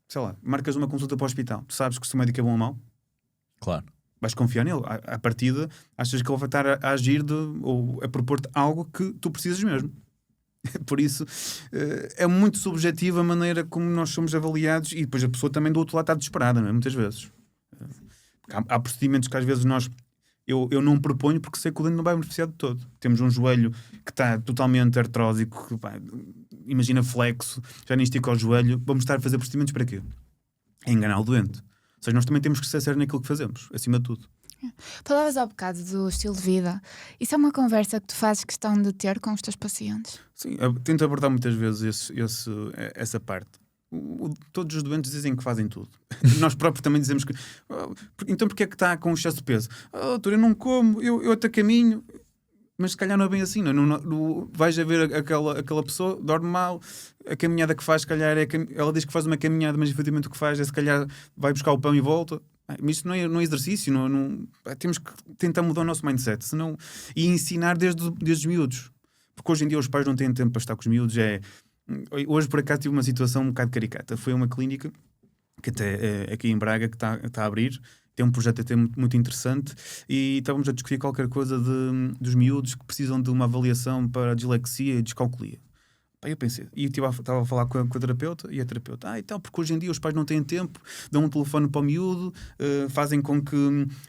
sei lá, marcas uma consulta para o hospital, tu sabes que se o médico é bom ou mau? Claro. Vais confiar nele. À partida, achas que ele vai estar a agir ou a propor-te algo que tu precisas mesmo. Por isso, é muito subjetivo a maneira como nós somos avaliados e depois a pessoa também do outro lado está desesperada, não é? Muitas vezes. Há procedimentos que às vezes eu não proponho porque sei que o doente não vai beneficiar de todo. Temos um joelho que está totalmente artrósico, imagina flexo, já nem estica o joelho. Vamos estar a fazer procedimentos para quê? É enganar o doente. Ou seja, nós também temos que ser sérios naquilo que fazemos, acima de tudo. Falavas há bocado do estilo de vida. Isso é uma conversa que tu fazes questão de ter com os teus pacientes? Sim, eu tento abordar muitas vezes essa parte. Todos os doentes dizem que fazem tudo. Nós próprios também dizemos que... então porquê é que está com excesso de peso? Doutor, eu não como, eu até caminho... Mas se calhar não é bem assim, não vais a ver aquela pessoa, dorme mal, a caminhada que faz, se calhar ela diz que faz uma caminhada, mas efetivamente o que faz é se calhar vai buscar o pão e volta. Mas isso não é exercício, temos que tentar mudar o nosso mindset, e ensinar desde os miúdos. Porque hoje em dia os pais não têm tempo para estar com os miúdos. Hoje por acaso tive uma situação um bocado caricata. Foi uma clínica que até aqui em Braga que está a abrir. Tem um projeto até muito interessante e estávamos a discutir qualquer coisa dos miúdos que precisam de uma avaliação para dislexia e descalculia. Eu pensei, e estava a falar com a terapeuta e a terapeuta, então, porque hoje em dia os pais não têm tempo, dão um telefone para o miúdo, fazem com que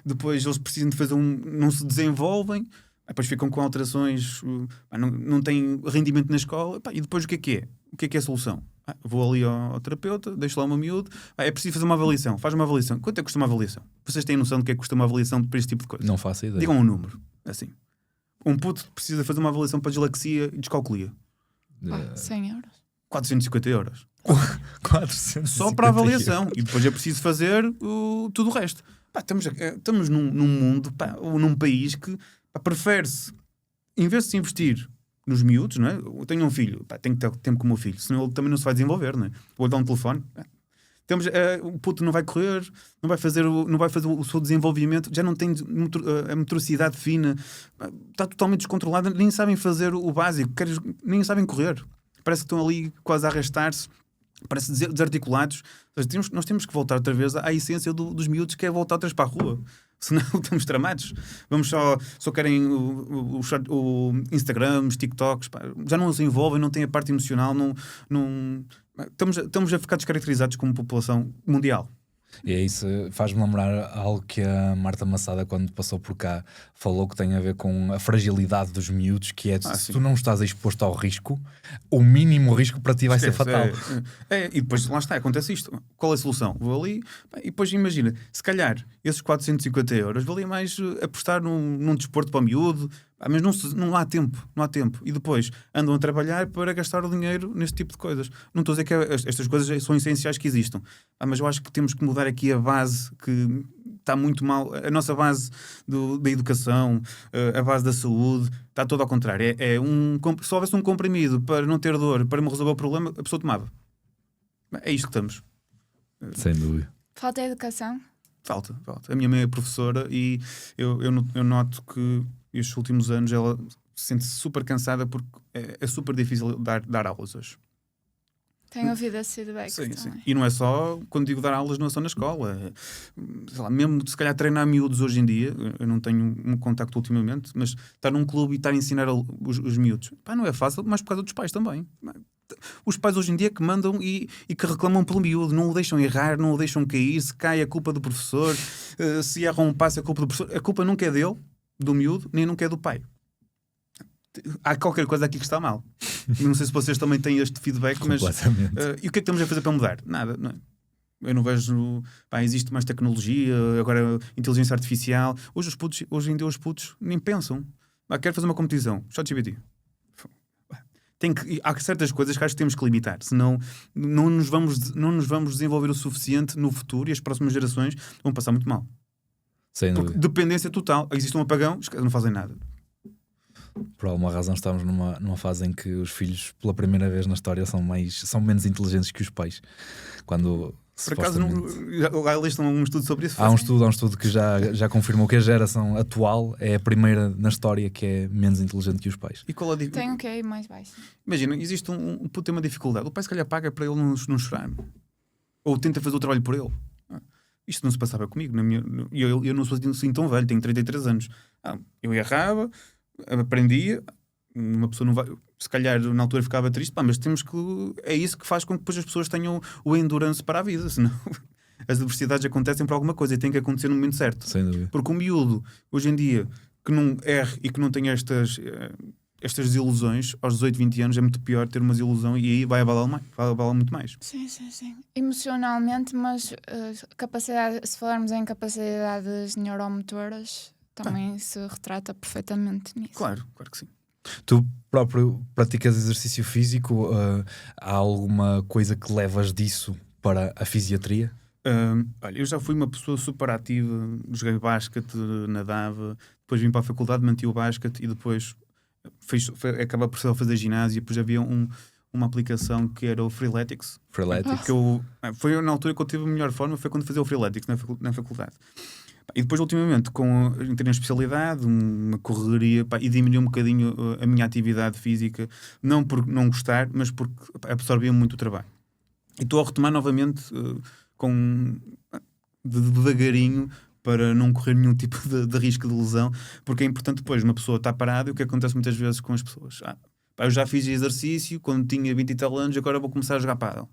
depois eles precisem de fazer não se desenvolvem, depois ficam com alterações, não têm rendimento na escola, e depois o que é? O que é a solução? Vou ali ao terapeuta, deixo lá o meu miúdo, é preciso fazer uma avaliação, faz uma avaliação. Quanto é que custa uma avaliação? Vocês têm noção do que é que custa uma avaliação para este tipo de coisa? Não faço ideia. Digam um número, assim. Um puto precisa fazer uma avaliação para dislexia e descalculia. 100 euros. 450 euros. 450 Só para a avaliação. E depois é preciso fazer tudo o resto. Pá, estamos num mundo, pá, ou num país que pá, prefere-se, em vez de se investir nos miúdos, não é? Eu tenho um filho, pá, tenho que ter tempo com o meu filho, senão ele também não se vai desenvolver, não é? Vou dar um telefone. O puto não vai correr, não vai fazer o seu desenvolvimento, já não tem a motoricidade fina, está totalmente descontrolada, nem sabem fazer o básico, nem sabem correr. Parece que estão ali quase a arrastar-se, parece desarticulados. Nós temos que voltar outra vez à essência dos miúdos, que é voltar outra vez para a rua. Senão estamos tramados. Vamos só querem o Instagram, os TikToks, pá, já não se envolvem, não têm a parte emocional, estamos a ficar descaracterizados como população mundial. E é isso, faz-me lembrar algo que a Marta Massada, quando passou por cá, falou que tem a ver com a fragilidade dos miúdos, que é se tu não estás exposto ao risco, o mínimo risco para ti vai ser fatal. E depois lá está, acontece isto. Qual é a solução? Vou ali e depois imagina, se calhar esses 450 euros valia mais apostar num desporto para o miúdo, mas não há tempo, não há tempo. E depois andam a trabalhar para gastar o dinheiro neste tipo de coisas. Não estou a dizer que estas coisas são essenciais que existam, mas eu acho que temos que mudar aqui a base, que está muito mal. A nossa base da educação, a base da saúde, está toda ao contrário. Se houvesse um comprimido para não ter dor, para me resolver o problema, a pessoa tomava. É isto que estamos. Sem dúvida. Falta educação? Falta. A minha mãe é professora e eu noto que estes últimos anos ela sente-se super cansada porque é super difícil dar aulas hoje. Tenho ouvido esse feedback. Sim. E não é só, quando digo dar aulas, não é só na escola. Sei lá, mesmo se calhar treinar miúdos hoje em dia, eu não tenho um contacto ultimamente, mas estar num clube e estar a ensinar os miúdos, pá, não é fácil, mas por causa dos pais também. Os pais hoje em dia que mandam e que reclamam pelo miúdo, não o deixam errar, não o deixam cair, se cai a culpa do professor, se erra um passo a culpa do professor, a culpa nunca é dele, do miúdo, nem nunca é do pai. Há qualquer coisa aqui que está mal. Não sei se vocês também têm este feedback, mas e o que é que estamos a fazer para mudar? Nada, não é? Eu não vejo, pá, existe mais tecnologia, agora inteligência artificial. Hoje em dia os putos nem pensam. Quero fazer uma competição, ChatGPT. Há certas coisas que acho que temos que limitar, senão não nos vamos desenvolver o suficiente no futuro e as próximas gerações vão passar muito mal. Porque dependência total. Existe um apagão, não fazem nada. Por alguma razão estamos numa fase em que os filhos, pela primeira vez na história, são menos inteligentes que os pais. Quando por acaso eles um estudo sobre isso? Há um estudo que já confirmou que a geração atual é a primeira na história que é menos inteligente que os pais. E qual é tem um QI mais baixo. Imagina, existe tem uma dificuldade. O pai se calhar paga para ele não chorar. Ou tenta fazer o trabalho por ele. Isto não se passava comigo. Eu não sou assim tão velho, tenho 33 anos. Eu errava, aprendia. Uma pessoa não vai, se calhar na altura ficava triste, mas temos que. É isso que faz com que depois as pessoas tenham o endurance para a vida, senão as adversidades acontecem por alguma coisa e tem que acontecer no momento certo. Sem dúvida. Porque o miúdo, hoje em dia, que não erre e que não tenha estas desilusões, aos 18, 20 anos é muito pior ter uma desilusão e aí vai abalar muito mais. Sim. Emocionalmente, mas se falarmos em capacidades neuromotoras, também se retrata perfeitamente nisso. Claro que sim. Tu próprio praticas exercício físico? Há alguma coisa que levas disso para a fisiatria? Olha, eu já fui uma pessoa super ativa, joguei basquete, nadava, depois vim para a faculdade, mantive o basquete e depois acabei por fazer ginásio. Depois havia uma aplicação que era o Freeletics. Foi na altura que eu tive a melhor forma, foi quando fazia o Freeletics na faculdade. E depois, ultimamente, entrei na especialidade, uma correria, e diminuiu um bocadinho a minha atividade física, não por não gostar, mas porque absorvia muito o trabalho. E estou a retomar novamente devagarinho para não correr nenhum tipo de risco de lesão, porque é importante depois uma pessoa estar parada e o que acontece muitas vezes com as pessoas. Eu já fiz exercício quando tinha 20 e tal anos, agora vou começar a jogar pádel.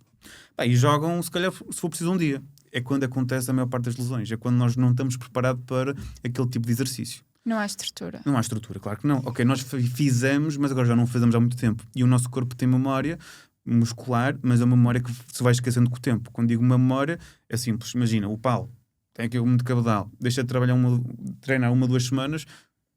E jogam, se calhar, se for preciso um dia. É quando acontece a maior parte das lesões. É quando nós não estamos preparados para aquele tipo de exercício. Não há estrutura. Não há estrutura, claro que não. Ok, nós fizemos, mas agora já não fazemos há muito tempo. E o nosso corpo tem memória muscular, mas é uma memória que se vai esquecendo com o tempo. Quando digo uma memória, é simples. Imagina, o Paulo tem aqui muito cabedal. Deixa de treinar 1 ou 2 semanas.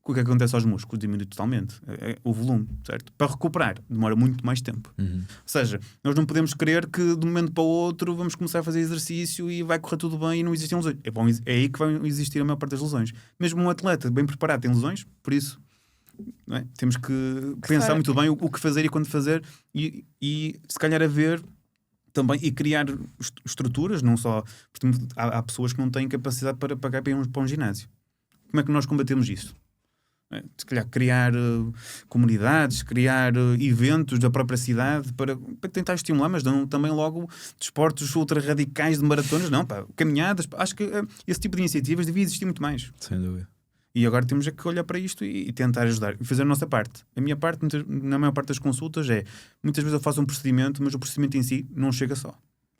o que acontece aos músculos? Diminui totalmente o volume, certo? Para recuperar demora muito mais tempo. Ou seja, nós não podemos querer que de um momento para o outro vamos começar a fazer exercício e vai correr tudo bem e não existem lesões. É aí que vai existir a maior parte das lesões. Mesmo um atleta bem preparado tem lesões, por isso não é? Temos que pensar muito bem o que fazer e quando fazer e se calhar haver também e criar estruturas, não só porque há pessoas que não têm capacidade para pagar para ir para um ginásio. Como é que nós combatemos isso? Se calhar criar comunidades, criar eventos da própria cidade para tentar estimular, mas não também logo desportos ultra radicais de maratonas, não, pá, caminhadas, acho que esse tipo de iniciativas devia existir muito mais. Sem dúvida. E agora temos é que olhar para isto e tentar ajudar e fazer a nossa parte. A minha parte, na maior parte das consultas, muitas vezes eu faço um procedimento, mas o procedimento em si não chega só.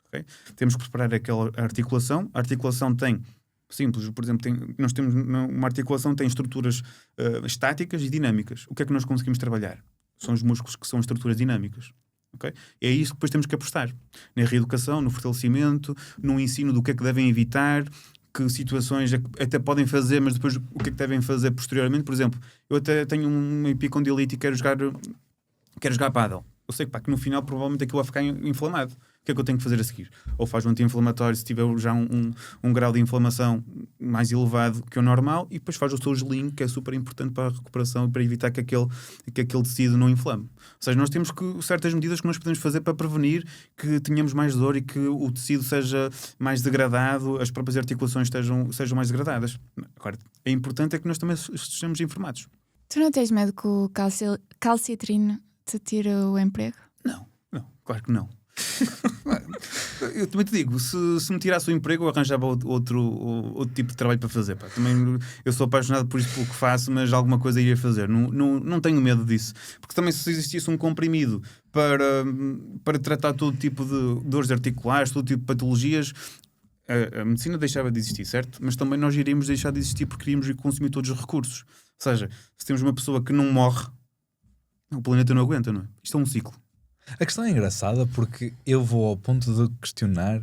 Okay? Temos que preparar aquela articulação. A articulação tem simples, por exemplo, nós temos uma articulação que tem estruturas estáticas e dinâmicas. O que é que nós conseguimos trabalhar? São os músculos que são estruturas dinâmicas. Okay? É isso que depois temos que apostar. Na reeducação, no fortalecimento, no ensino do que é que devem evitar, que situações até podem fazer, mas depois o que é que devem fazer posteriormente. Por exemplo, eu até tenho uma epicondilite e quero jogar pádel. Eu sei que no final provavelmente aquilo vai ficar inflamado. O que é que eu tenho que fazer a seguir? Ou faz um anti-inflamatório se tiver já um grau de inflamação mais elevado que o normal, e depois faz o seu gelinho, que é super importante para a recuperação e para evitar que aquele tecido não inflame. Ou seja, nós temos certas medidas que nós podemos fazer para prevenir que tenhamos mais dor e que o tecido seja mais degradado, as próprias articulações sejam mais degradadas. Agora, é importante que nós também estejamos informados. Tu não tens medo que o calcitrino te tire o emprego? Não, claro que não. Eu também te digo, se me tirasse o emprego eu arranjava outro tipo de trabalho para fazer, pá. Também, eu sou apaixonado por isso, pelo que faço, mas alguma coisa iria fazer, não tenho medo disso, porque também se existisse um comprimido para tratar todo tipo de dores articulares, todo tipo de patologias, a medicina deixava de existir, certo? Mas também nós iríamos deixar de existir porque iríamos consumir todos os recursos. Ou seja, se temos uma pessoa que não morre, o planeta não aguenta, não é? Isto é um ciclo. A questão é engraçada porque eu vou ao ponto de questionar: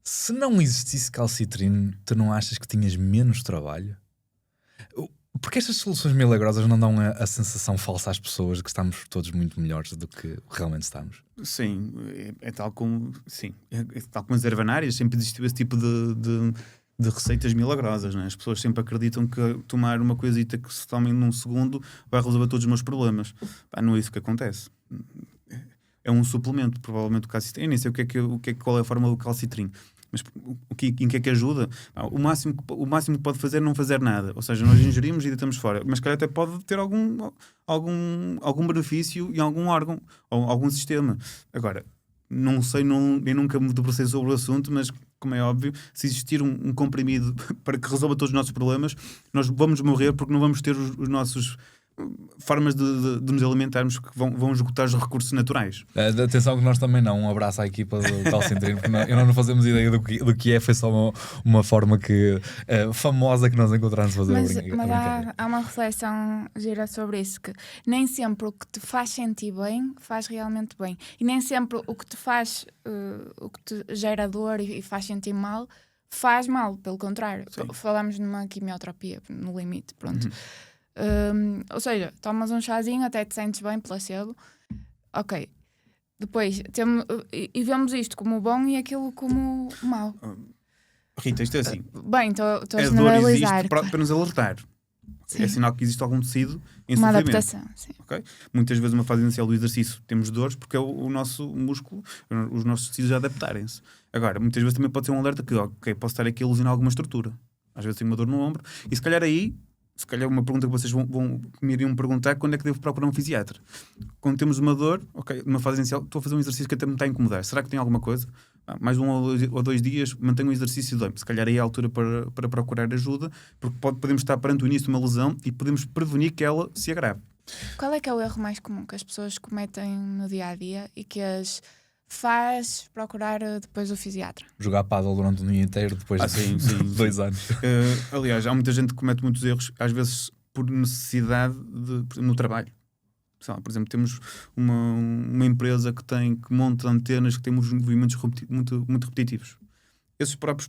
se não existisse calcitrino, tu não achas que tinhas menos trabalho? Porque estas soluções milagrosas não dão a sensação falsa às pessoas de que estamos todos muito melhores do que realmente estamos? Sim, é tal como as ervanárias, sempre existiu esse tipo de receitas milagrosas, não é? As pessoas sempre acreditam que tomar uma coisita que se tomem num segundo vai resolver todos os meus problemas. Não é isso que acontece. É um suplemento, provavelmente, o calcitrino. Eu nem sei qual é a fórmula do calcitrino, mas em que é que ajuda? O máximo que pode fazer é não fazer nada. Ou seja, nós ingerimos e deitamos fora. Mas calhar até pode ter algum benefício em algum órgão ou algum sistema. Agora, não sei, eu nunca me debrucei sobre o assunto, mas como é óbvio, se existir um comprimido para que resolva todos os nossos problemas, nós vamos morrer porque não vamos ter os nossos formas de nos alimentarmos que vão esgotar os recursos naturais. Atenção que nós também não. Um abraço à equipa do calcitrino, porque nós não fazemos ideia do que é. Foi só uma forma famosa que nós encontramos fazer. Mas há uma reflexão gira sobre isso, que nem sempre o que te faz sentir bem faz realmente bem, e nem sempre o que te faz o que te gera dor e faz sentir mal faz mal, pelo contrário. Sim. Falámos numa quimioterapia no limite, pronto. Ou seja, tomas um chazinho, até te sentes bem, placebo, ok. Depois e vemos isto como bom e aquilo como mau. Rita, isto é assim. Bem, estou a generalizar. Claro. Para nos alertar. Sim. É sinal que existe algum tecido em uma sofrimento. Adaptação, sim. Okay? Muitas vezes, uma fase inicial do exercício, temos dores porque é o nosso músculo, os nossos tecidos a adaptarem-se. Agora, muitas vezes também pode ser um alerta que, ok, posso estar aqui a ilusionar alguma estrutura. Às vezes tenho uma dor no ombro e se calhar uma pergunta que vocês me iriam perguntar: quando é que devo procurar um fisiatra? Quando temos uma dor, ok, numa fase inicial, estou a fazer um exercício que até me está a incomodar. Será que tem alguma coisa? Mais 1 ou 2 dias, mantenho o exercício de se calhar aí é a altura para procurar ajuda, porque podemos estar perante o início de uma lesão e podemos prevenir que ela se agrave. Qual é que é o erro mais comum que as pessoas cometem no dia-a-dia e que as faz procurar depois o fisiatra? Jogar pádel durante um dia inteiro depois de 2 anos. Aliás, há muita gente que comete muitos erros, às vezes por necessidade no trabalho. Por exemplo, temos uma empresa que monta antenas que tem movimentos muito, muito repetitivos. Essas próprias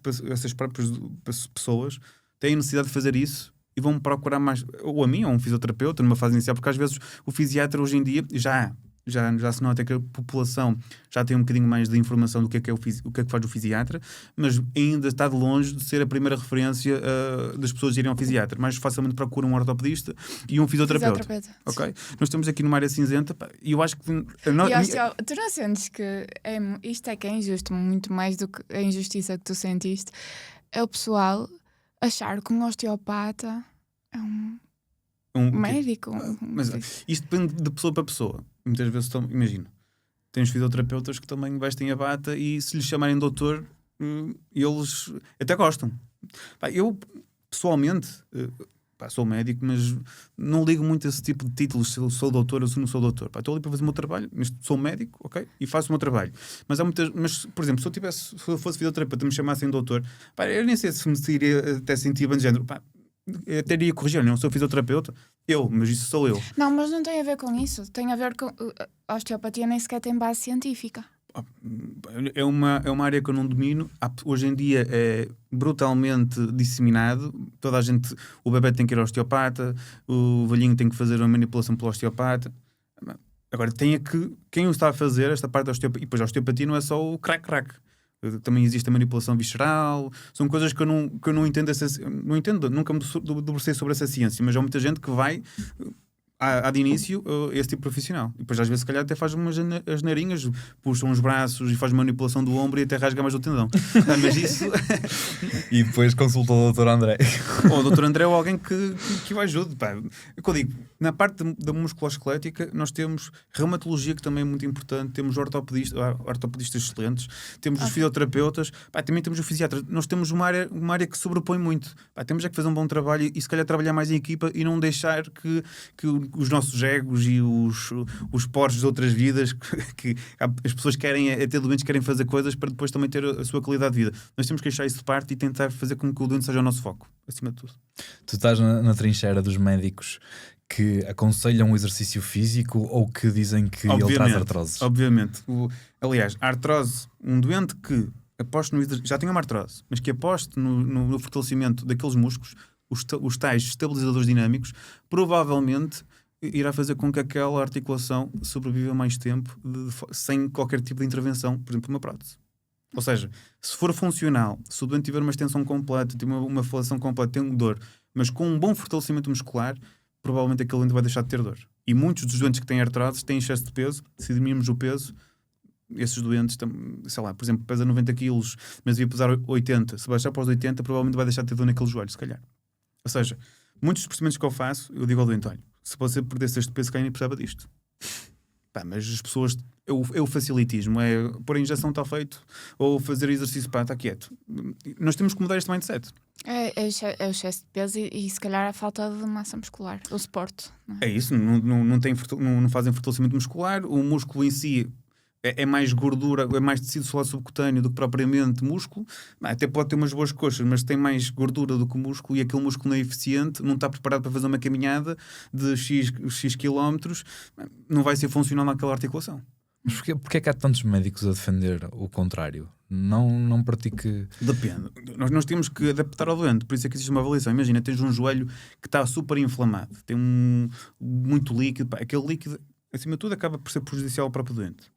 pessoas têm necessidade de fazer isso e vão procurar mais, ou a mim, ou um fisioterapeuta, numa fase inicial, porque às vezes o fisiatra hoje em dia já se nota que a população já tem um bocadinho mais de informação do que é que faz o fisiatra, mas ainda está de longe de ser a primeira referência das pessoas irem ao fisiatra. Mais facilmente procuram um ortopedista e um fisioterapeuta. Ok? Nós estamos aqui numa área cinzenta, e eu acho que... Tu não sentes que isto é que é injusto, muito mais do que a injustiça que tu sentiste, é o pessoal achar que um osteopata é um médico. Mas isto depende de pessoa para pessoa. Muitas vezes, imagina, tens fisioterapeutas que também vestem a bata e se lhes chamarem doutor, eles até gostam. Eu, pessoalmente, sou médico, mas não ligo muito a esse tipo de títulos, se eu sou doutor ou se não sou doutor. Estou ali para fazer o meu trabalho, mas sou médico, ok? E faço o meu trabalho. Mas, por exemplo, se eu fosse fisioterapeuta e me chamassem doutor, eu nem sei se me iria até sentir bem de género. Eu até iria corrigir, eu não sou fisioterapeuta, mas isso sou eu. Não, mas não tem a ver com isso. Tem a ver com... A osteopatia nem sequer tem base científica. É uma área que eu não domino. Hoje em dia é brutalmente disseminado. Toda a gente, o bebê tem que ir ao osteopata, o velhinho tem que fazer uma manipulação pelo osteopata. Agora, quem o está a fazer, esta parte da osteopatia, e depois a osteopatia não é só o crack. Também existe a manipulação visceral. São coisas que eu não entendo. Não entendo, nunca me debrucei sobre essa ciência, mas há muita gente que vai há de início esse tipo de profissional. E depois às vezes se calhar até faz umas asneirinhas, puxam os braços e faz manipulação do ombro e até rasga mais o tendão. Mas isso... E depois consulta o Dr. André. Ou o Dr. André ou alguém que o ajude. É que eu digo, na parte da musculoesquelética nós temos reumatologia, que também é muito importante, temos ortopedistas excelentes, temos os fisioterapeutas, também temos o fisiatra. Nós temos uma área que sobrepõe muito. Temos que fazer um bom trabalho e se calhar trabalhar mais em equipa e não deixar que os nossos egos e os poros de outras vidas que as pessoas querem ter doentes, querem fazer coisas para depois também ter a sua qualidade de vida. Nós temos que deixar isso de parte e tentar fazer com que o doente seja o nosso foco, acima de tudo. Tu estás na trincheira dos médicos que aconselham o exercício físico ou que dizem que ele traz artroses? Obviamente. Aliás, a artrose, um doente que aposte já tem uma artrose, mas que aposte no fortalecimento daqueles músculos, os tais estabilizadores dinâmicos, provavelmente irá fazer com que aquela articulação sobreviva mais tempo sem qualquer tipo de intervenção, por exemplo, uma prótese. Ou seja, se for funcional, se o doente tiver uma extensão completa, tiver uma flexão completa, tem dor, mas com um bom fortalecimento muscular, provavelmente aquele doente vai deixar de ter dor. E muitos dos doentes que têm artroses têm excesso de peso. Se diminuirmos o peso, esses doentes, sei lá, por exemplo, pesa 90 kg, mas devia pesar 80. Se baixar para os 80, provavelmente vai deixar de ter dor naquele joelho, se calhar. Ou seja, muitos dos procedimentos que eu faço, eu digo ao doente, olha, se você perdesse este peso, nem precisava disto. Mas as pessoas, é o facilitismo, é pôr a injeção, está feito, ou fazer exercício, está quieto. Nós temos que mudar este mindset. É o excesso de peso e se calhar a falta de massa muscular, o suporte. Não é? É isso, não fazem fortalecimento muscular, o músculo em si é mais gordura, é mais tecido solar subcutâneo do que propriamente músculo. Até pode ter umas boas coxas, mas tem mais gordura do que músculo e aquele músculo não é eficiente, não está preparado para fazer uma caminhada de X quilómetros, não vai ser funcional naquela articulação. Mas porquê é que há tantos médicos a defender o contrário? Não pratique... Depende. Nós temos que adaptar ao doente, por isso é que existe uma avaliação. Imagina, tens um joelho que está super inflamado, tem muito líquido, aquele líquido, acima de tudo, acaba por ser prejudicial ao próprio doente.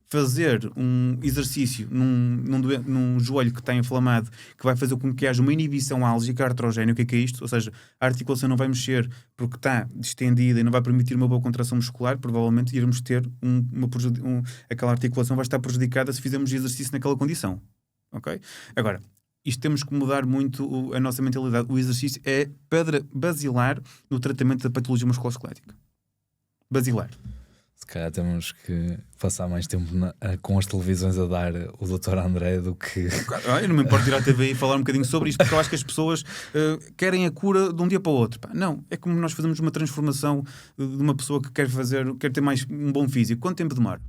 Fazer um exercício num joelho que está inflamado, que vai fazer com que haja uma inibição álgica artrogénia, o que é isto? Ou seja, a articulação não vai mexer porque está distendida e não vai permitir uma boa contração muscular, provavelmente iremos ter aquela articulação vai estar prejudicada se fizermos exercício naquela condição. Ok? Agora, isto temos que mudar muito a nossa mentalidade. O exercício é pedra basilar no tratamento da patologia musculoesquelética. Basilar. Se calhar temos que passar mais tempo com as televisões a dar o Dr. André do que... Eu não me importo ir à TV e falar um bocadinho sobre isto, porque eu acho que as pessoas querem a cura de um dia para o outro. Não, é como nós fazemos uma transformação de uma pessoa que quer ter mais um bom físico. Quanto tempo demora?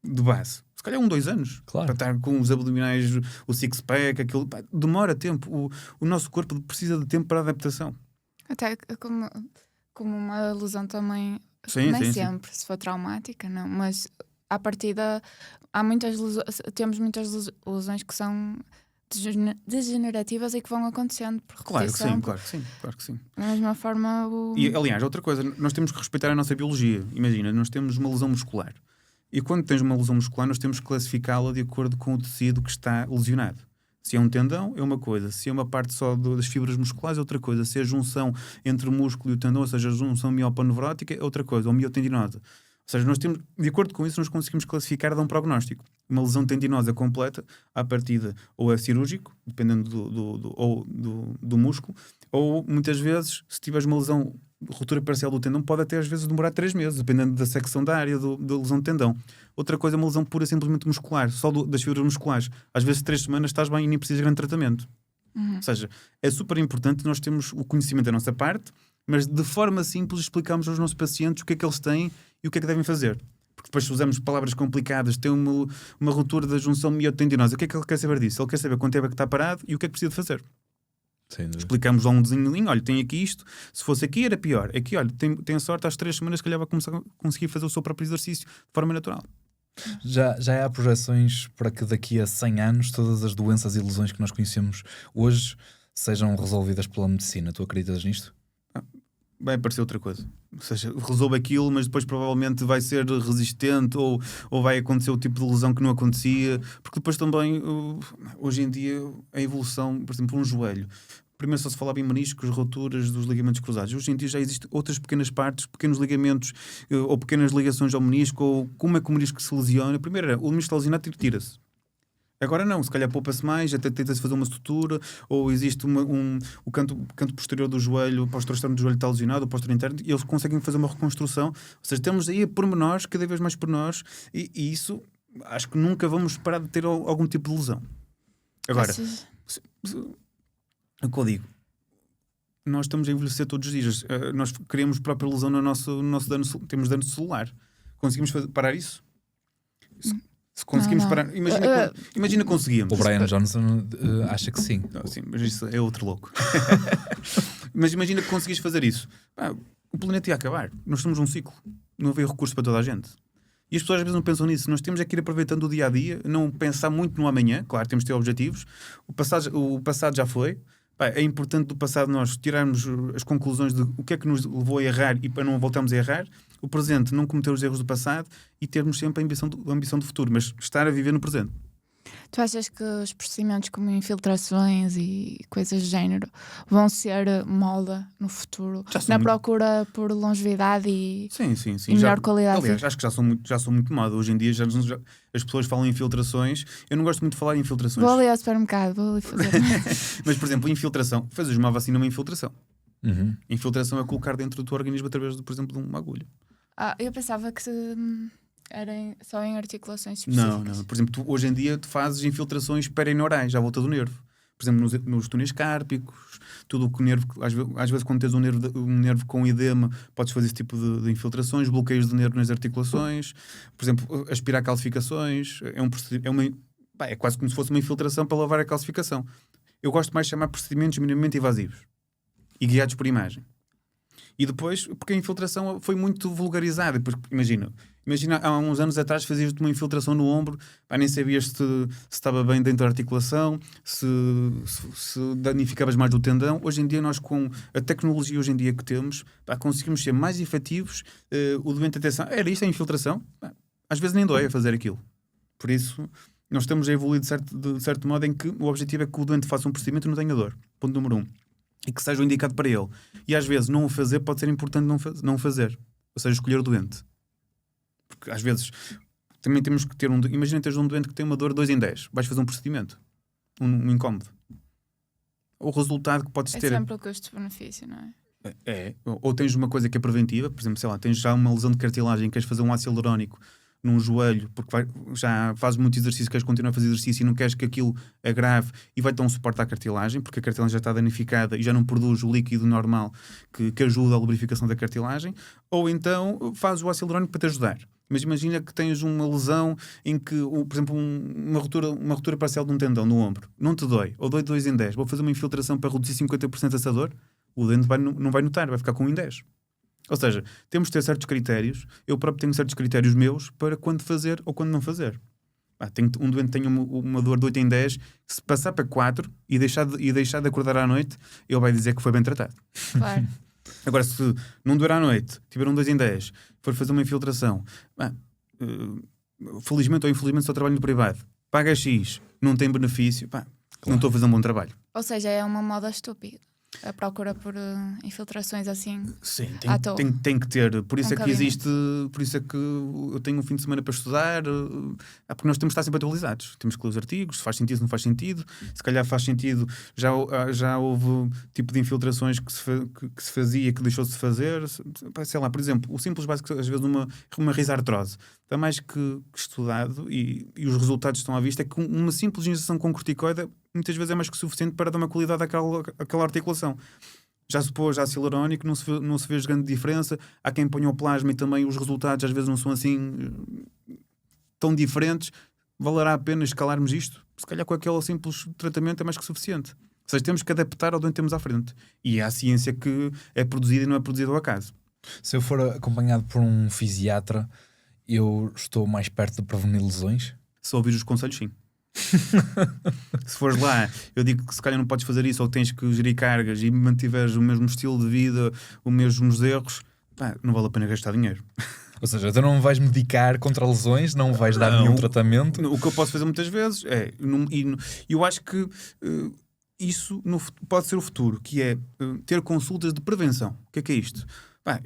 De base. Se calhar 2 anos. Claro. Para estar com os abdominais, o six-pack, aquilo. Demora tempo. O nosso corpo precisa de tempo para adaptação. Até como uma lesão também... Sim, Nem sim, sempre, se for traumática, não. Mas à partida temos muitas lesões que são degenerativas e que vão acontecendo por Claro que repetição. sim, claro que sim, claro que sim. Da mesma forma, E, aliás, outra coisa, nós temos que respeitar a nossa biologia. Imagina, nós temos uma lesão muscular. E quando tens uma lesão muscular, nós temos que classificá-la de acordo com o tecido que está lesionado. Se é um tendão, é uma coisa. Se é uma parte só das fibras musculares, é outra coisa. Se é a junção entre o músculo e o tendão, ou seja, a junção mioponeurótica, é outra coisa. Ou miotendinosa. Ou seja, nós temos, de acordo com isso, nós conseguimos classificar, dar um prognóstico. Uma lesão tendinosa completa, à partida, ou é cirúrgico, dependendo do músculo, ou muitas vezes, se tiveres uma lesão, ruptura parcial do tendão, pode até às vezes demorar 3 meses, dependendo da secção da área da lesão de tendão. Outra coisa é uma lesão pura simplesmente muscular, só das fibras musculares. Às vezes 3 semanas estás bem e nem precisas de grande tratamento. Ou seja, é super importante nós termos o conhecimento da nossa parte, mas de forma simples explicamos aos nossos pacientes o que é que eles têm e o que é que devem fazer. Porque depois usamos palavras complicadas, tem uma ruptura da junção miotendinosa. O que é que ele quer saber disso? Ele quer saber quanto tempo é que está parado e o que é que precisa de fazer. Explicamos lá um desenho, olha, tem aqui isto, se fosse aqui era pior. Aqui, olha, tem sorte, às 3 semanas, se calhar vai conseguir fazer o seu próprio exercício de forma natural. Já há projeções para que daqui a 100 anos todas as doenças e lesões que nós conhecemos hoje sejam resolvidas pela medicina. Tu acreditas nisto? Vai aparecer outra coisa. Ou seja, resolve aquilo, mas depois provavelmente vai ser resistente ou vai acontecer o tipo de lesão que não acontecia. Porque depois também, hoje em dia, a evolução, por exemplo, um joelho. Primeiro só se falava em meniscos, rupturas dos ligamentos cruzados. Hoje em dia já existem outras pequenas partes, pequenos ligamentos ou pequenas ligações ao menisco, ou como é que o menisco se lesiona. Primeiro era, o menisco lesionado tira-se. Agora não, se calhar poupa-se mais, até tenta-se fazer uma sutura, ou existe o canto posterior do joelho, o posterior externo do joelho está lesionado, o posterior interno, e eles conseguem fazer uma reconstrução. Ou seja, temos aí a pormenores, cada vez mais pormenores, e isso acho que nunca vamos parar de ter algum tipo de lesão. Agora, o que eu digo, nós estamos a envelhecer todos os dias, nós criamos própria lesão no nosso dano, temos dano celular. Conseguimos parar isso? Se conseguimos parar, imagina conseguíamos. O Brian Johnson acha que sim. Não, sim, mas isso é outro louco. Mas imagina que conseguis fazer isso. O planeta ia acabar. Nós somos um ciclo. Não havia recurso para toda a gente. E as pessoas às vezes não pensam nisso. Nós temos é que ir aproveitando o dia a dia, não pensar muito no amanhã. Claro, temos de ter objetivos. O passado já foi. É importante do passado nós tirarmos as conclusões de o que é que nos levou a errar e para não voltarmos a errar. O presente, não cometer os erros do passado e termos sempre a ambição do futuro, mas estar a viver no presente. Tu achas que os procedimentos como infiltrações e coisas do género vão ser moda no futuro? Na procura por longevidade e melhor qualidade? Aliás, acho que já são muito moda. Hoje em dia as pessoas falam em infiltrações. Eu não gosto muito de falar em infiltrações. Vou ali ao supermercado, vou ali fazer. Mas, por exemplo, infiltração. Fazes uma vacina, uma infiltração. Infiltração é colocar dentro do teu organismo através, por exemplo, de uma agulha. Eu pensava que era só em articulações específicas. Não. Por exemplo, hoje em dia tu fazes infiltrações perineurais à volta do nervo. Por exemplo, nos túneis cárpicos, tudo o que o nervo... Às vezes quando tens um nervo com edema, podes fazer esse tipo de infiltrações, bloqueios de nervo nas articulações. Por exemplo, aspirar calcificações. É quase como se fosse uma infiltração para lavar a calcificação. Eu gosto mais de chamar procedimentos minimamente invasivos e guiados por imagem. E depois, porque a infiltração foi muito vulgarizada. Porque, imagina, há uns anos atrás fazias-te uma infiltração no ombro, nem sabias se estava bem dentro da articulação, se danificavas mais do tendão. Hoje em dia, nós com a tecnologia hoje em dia que temos, conseguimos ser mais efetivos. O doente atenção, era isto a infiltração? Às vezes nem dói a fazer aquilo. Por isso, nós estamos a evoluir de certo modo em que o objetivo é que o doente faça um procedimento e não tenha dor. Ponto número 1. E que seja o indicado para ele. E às vezes não o fazer pode ser importante não fazer. Ou seja, escolher o doente. Porque às vezes também temos que ter imagina teres um doente que tem uma dor 2 em 10. Vais fazer um procedimento. Um incómodo. O resultado que podes ter... É sempre o custo-benefício, não é? Ou tens uma coisa que é preventiva. Por exemplo, sei lá, tens já uma lesão de cartilagem, queres fazer um ácido hialurónico num joelho, porque já fazes muito exercício, queres continuar a fazer exercício e não queres que aquilo agrave e vai dar um suporte à cartilagem, porque a cartilagem já está danificada e já não produz o líquido normal que ajuda a lubrificação da cartilagem, ou então fazes o ácido hialurónico para te ajudar. Mas imagina que tens uma lesão em que, por exemplo, uma ruptura parcial de um tendão no ombro, não te dói, ou dói 2 em 10, vou fazer uma infiltração para reduzir 50% essa dor, o dente não vai notar, vai ficar com 1 em 10. Ou seja, temos de ter certos critérios. Eu próprio tenho certos critérios meus para quando fazer ou quando não fazer. Um doente tem uma dor de 8 em 10, se passar para 4 e deixar de acordar à noite, ele vai dizer que foi bem tratado. Claro. Agora, se não doer à noite, tiver um 2 em 10, for fazer uma infiltração, felizmente ou infelizmente só trabalho no privado, paga X, não tem benefício, não estou a fazer um bom trabalho. Ou seja, é uma moda estúpida. A procura por infiltrações assim. Sim, à toa. tem que ter. Por isso é que cabimento. existe. Por isso é que eu tenho um fim de semana para estudar. Porque nós temos que estar sempre atualizados. Temos que ler os artigos, se faz sentido, se não faz sentido. Se calhar faz sentido. Já houve tipo de infiltrações que se fazia, que deixou de se fazer. Sei lá, por exemplo, o simples básico, às vezes, uma risartrose. Está mais que estudado e os resultados estão à vista. É que uma simples injeção com corticoide muitas vezes é mais que suficiente para dar uma qualidade àquela articulação. Já se pôs ácido hialurónico, não se vê grande diferença. Há quem ponha o plasma e também os resultados às vezes não são assim tão diferentes. Valerá a pena escalarmos isto? Se calhar com aquele simples tratamento é mais que suficiente. Ou seja, temos que adaptar ao doente que temos à frente. E é a ciência que é produzida e não é produzida ao acaso. Se eu for acompanhado por um fisiatra, eu estou mais perto de prevenir lesões? Se ouvir os conselhos, sim. Se fores lá, eu digo que se calhar não podes fazer isso, ou tens que gerir cargas e mantiveres o mesmo estilo de vida, os mesmos erros, não vale a pena gastar dinheiro. Ou seja, tu não vais medicar contra lesões, não vais dar nenhum tratamento. O que eu posso fazer muitas vezes é, eu acho que isso pode ser o futuro, que é ter consultas de prevenção. O que é isto?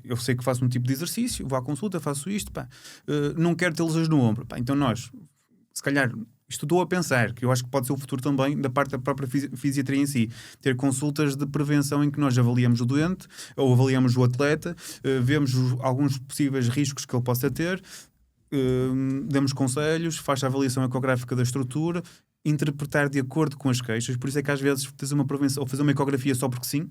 Eu sei que faço um tipo de exercício, vou à consulta, faço isto, não quero ter lesões no ombro. Então nós, se calhar, estou a pensar que eu acho que pode ser o futuro também da parte da própria fisiatria em si. Ter consultas de prevenção em que nós avaliamos o doente ou avaliamos o atleta, vemos alguns possíveis riscos que ele possa ter, damos conselhos, faz a avaliação ecográfica da estrutura, interpretar de acordo com as queixas. Por isso é que às vezes fazer uma prevenção ou fazer uma ecografia só porque sim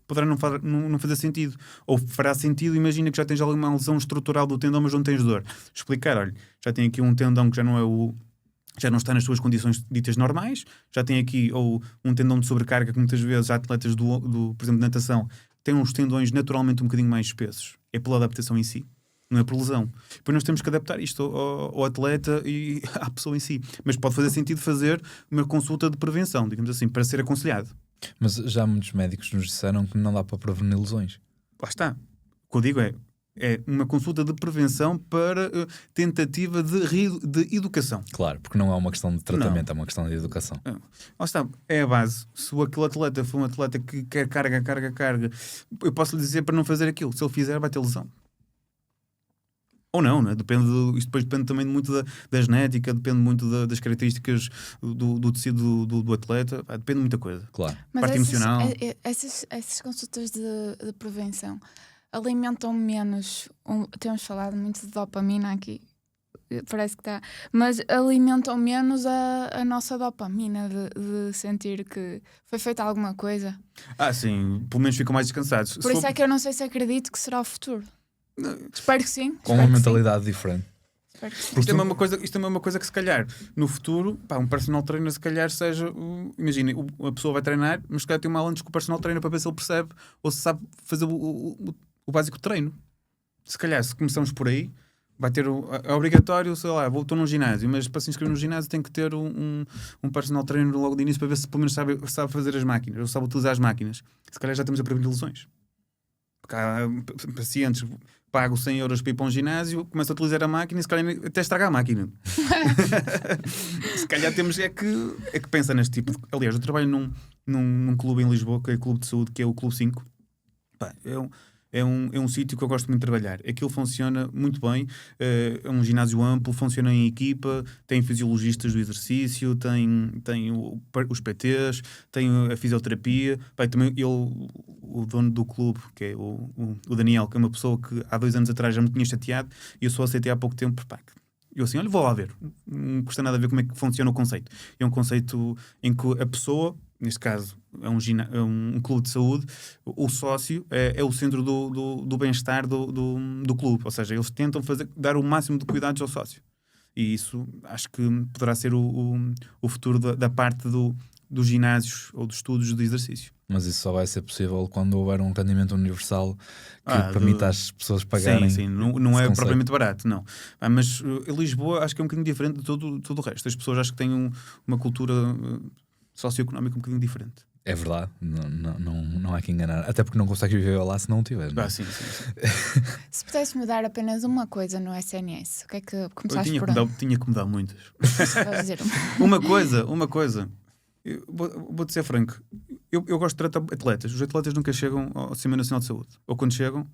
poderá não fazer sentido. Ou fará sentido, imagina que já tens alguma lesão estrutural do tendão, mas não tens dor. Explicar, olha, já tem aqui um tendão que já não está nas suas condições ditas normais, já tem aqui ou um tendão de sobrecarga que muitas vezes há atletas por exemplo, de natação, têm uns tendões naturalmente um bocadinho mais espessos. É pela adaptação em si, não é por lesão. Depois nós temos que adaptar isto ao atleta e à pessoa em si. Mas pode fazer sentido fazer uma consulta de prevenção, digamos assim, para ser aconselhado. Mas já muitos médicos nos disseram que não dá para prevenir lesões. Lá está. O que eu digo é uma consulta de prevenção para tentativa de educação. Claro, porque não é uma questão de tratamento, é uma questão de educação. Lá está, é a base. Se aquele atleta for um atleta que quer carga, eu posso lhe dizer para não fazer aquilo. Se ele fizer, vai ter lesão. Ou não, né? Isto depois depende também muito da genética, depende muito das características do tecido do atleta, depende de muita coisa. Claro. Mas Parte emocional. essas consultas de prevenção alimentam menos. Temos falado muito de dopamina aqui, parece que está, mas alimentam menos a nossa dopamina de sentir que foi feita alguma coisa. Sim, pelo menos ficam mais descansados. Por isso é que eu não sei se acredito que será o futuro. Espero que sim. Com uma mentalidade diferente. Isto é uma coisa que se calhar no futuro, um personal trainer se calhar seja, imagina, a pessoa vai treinar, mas se calhar tem uma aula antes com o personal trainer para ver se ele percebe ou se sabe fazer o básico de treino. Se calhar, se começamos por aí, vai ter é obrigatório, sei lá, estou num ginásio, mas para se inscrever no ginásio tem que ter um personal trainer logo de início para ver se pelo menos sabe fazer as máquinas, ou sabe utilizar as máquinas. Se calhar já temos a prevenir lesões. Porque há pacientes pagam 100 euros para ir para um ginásio, começam a utilizar a máquina e se calhar até estragar a máquina. Se calhar temos que pensar neste tipo de... Aliás, eu trabalho num clube em Lisboa, que é o Clube de Saúde, que é o Clube 5. É um sítio que eu gosto muito de trabalhar. Aquilo funciona muito bem, é um ginásio amplo, funciona em equipa, tem fisiologistas do exercício, tem os PTs, tem a fisioterapia. Também o dono do clube, que é o Daniel, que é uma pessoa que há 2 anos atrás já me tinha chateado e eu só aceitei há pouco tempo. Eu assim, olha, vou lá ver. Não custa nada a ver como é que funciona o conceito. É um conceito em que a pessoa, neste caso é um clube de saúde, o sócio é o centro do bem-estar do clube. Ou seja, eles tentam dar o máximo de cuidados ao sócio. E isso acho que poderá ser o futuro da parte dos ginásios ou dos estudos de exercício. Mas isso só vai ser possível quando houver um rendimento universal que Ah, permita às pessoas pagarem. Sim, não esse é conceito. propriamente barato, não. Mas Lisboa acho que é um bocadinho diferente de todo o resto. As pessoas acho que têm uma cultura socioeconómica um bocadinho diferente. É verdade, não há que enganar. Até porque não consegues viver lá se não o tiveres. Não é? Sim. Se pudesse mudar apenas uma coisa no SNS, o que é que Eu começaste por onde? tinha que mudar muitas. Vou dizer uma. Uma coisa. Eu vou-te ser franco. Eu gosto de tratar atletas. Os atletas nunca chegam ao Sistema Nacional de Saúde. Ou quando chegam,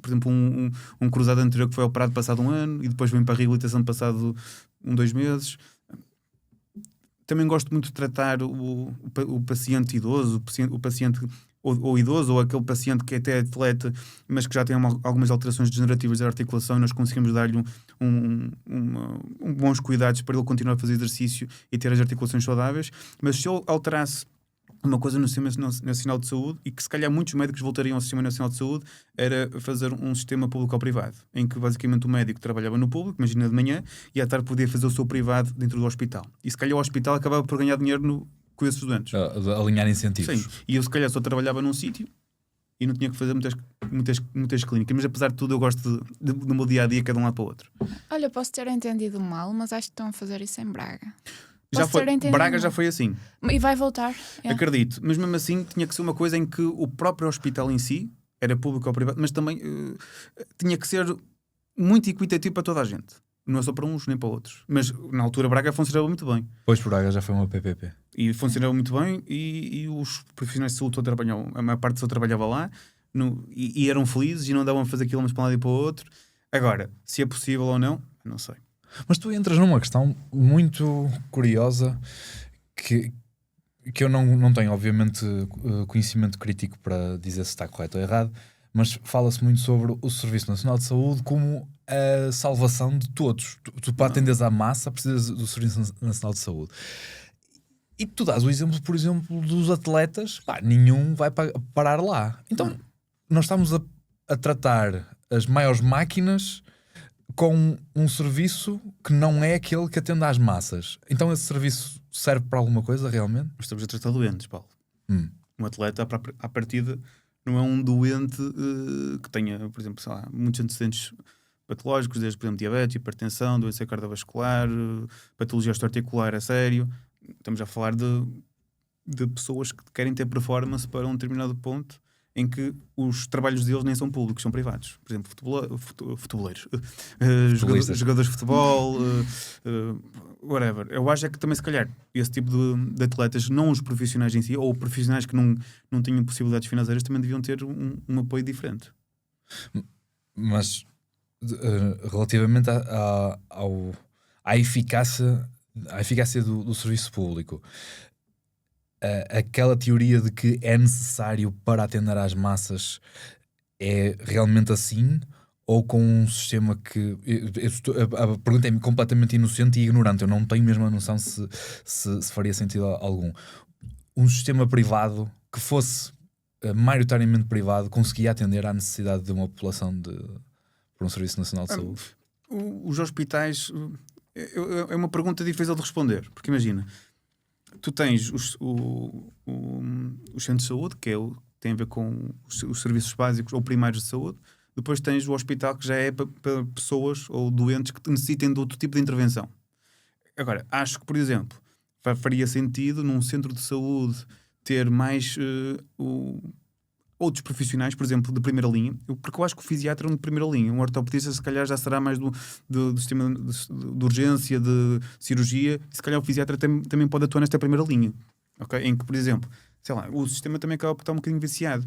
por exemplo, um cruzado anterior que foi operado passado um ano e depois vem para a reabilitação passado 2 meses. Também gosto muito de tratar o paciente idoso, o paciente ou idoso, ou aquele paciente que é até atleta, mas que já tem algumas alterações degenerativas da articulação, e nós conseguimos dar-lhe bons cuidados para ele continuar a fazer exercício e ter as articulações saudáveis. Mas se eu alterasse uma coisa no Sistema Nacional de Saúde, e que se calhar muitos médicos voltariam ao Sistema Nacional de Saúde, era fazer um sistema público ou privado, em que basicamente o médico trabalhava no público, imagina de manhã, e à tarde podia fazer o seu privado dentro do hospital. E se calhar o hospital acabava por ganhar dinheiro com esses doentes. Alinhar incentivos. Sim. E eu se calhar só trabalhava num sítio e não tinha que fazer muitas clínicas. Mas apesar de tudo, eu gosto do meu dia-a-dia, cada um lado para o outro. Olha, posso ter entendido mal, mas acho que estão a fazer isso em Braga. Já Posso foi. ter entendido Braga mal. já foi assim. E vai voltar. É. Acredito. Mas mesmo assim tinha que ser uma coisa em que o próprio hospital em si era público ou privado, mas também tinha que ser muito equitativo para toda a gente. Não é só para uns nem para outros. Mas na altura Braga funcionava muito bem. Pois por Braga já foi uma PPP. E funcionava muito bem e os profissionais de saúde todos trabalhavam, a maior parte só trabalhava lá e eram felizes e não davam a fazer quilómetros para um lado e para o outro. Agora, se é possível ou não, não sei. Mas tu entras numa questão muito curiosa que eu não tenho, obviamente, conhecimento crítico para dizer se está correto ou errado, mas fala-se muito sobre o Serviço Nacional de Saúde como a salvação de todos. Tu para atenderes à massa precisas do Serviço Nacional de Saúde. E tu dás o exemplo, por exemplo, dos atletas, nenhum vai parar lá. Então, nós estamos a tratar as maiores máquinas com um serviço que não é aquele que atende às massas. Então esse serviço serve para alguma coisa realmente? Nós estamos a tratar doentes, Paulo. Um atleta, à partida, não é um doente que tenha, por exemplo, sei lá, muitos antecedentes patológicos, desde, por exemplo, diabetes, hipertensão, doença cardiovascular, patologia osteoarticular a sério. Estamos a falar de pessoas que querem ter performance para um determinado ponto em que os trabalhos deles nem são públicos, são privados. Por exemplo, futeboleiros, jogadores de futebol, whatever. Eu acho que também, se calhar, esse tipo de atletas, não os profissionais em si, ou profissionais que não tinham possibilidades financeiras, também deviam ter um apoio diferente. Mas relativamente à eficácia do serviço público, aquela teoria de que é necessário para atender às massas é realmente assim? Ou com um sistema que... A pergunta é completamente inocente e ignorante. Eu não tenho mesmo a noção se faria sentido algum. Um sistema privado que fosse maioritariamente privado conseguia atender à necessidade de uma população por um Serviço Nacional de Saúde? Os hospitais... É uma pergunta difícil de responder. Porque imagina... Tu tens os centros de saúde, que tem a ver com os serviços básicos ou primários de saúde. Depois tens o hospital, que já é para pessoas ou doentes que necessitem de outro tipo de intervenção. Agora, acho que, por exemplo, faria sentido num centro de saúde ter mais outros profissionais, por exemplo, de primeira linha, porque eu acho que o fisiatra é um de primeira linha. Um ortopedista, se calhar, já será mais do sistema de urgência, de cirurgia, e se calhar o fisiatra também pode atuar nesta primeira linha. Okay? Em que, por exemplo, sei lá, o sistema também acaba por estar um bocadinho viciado.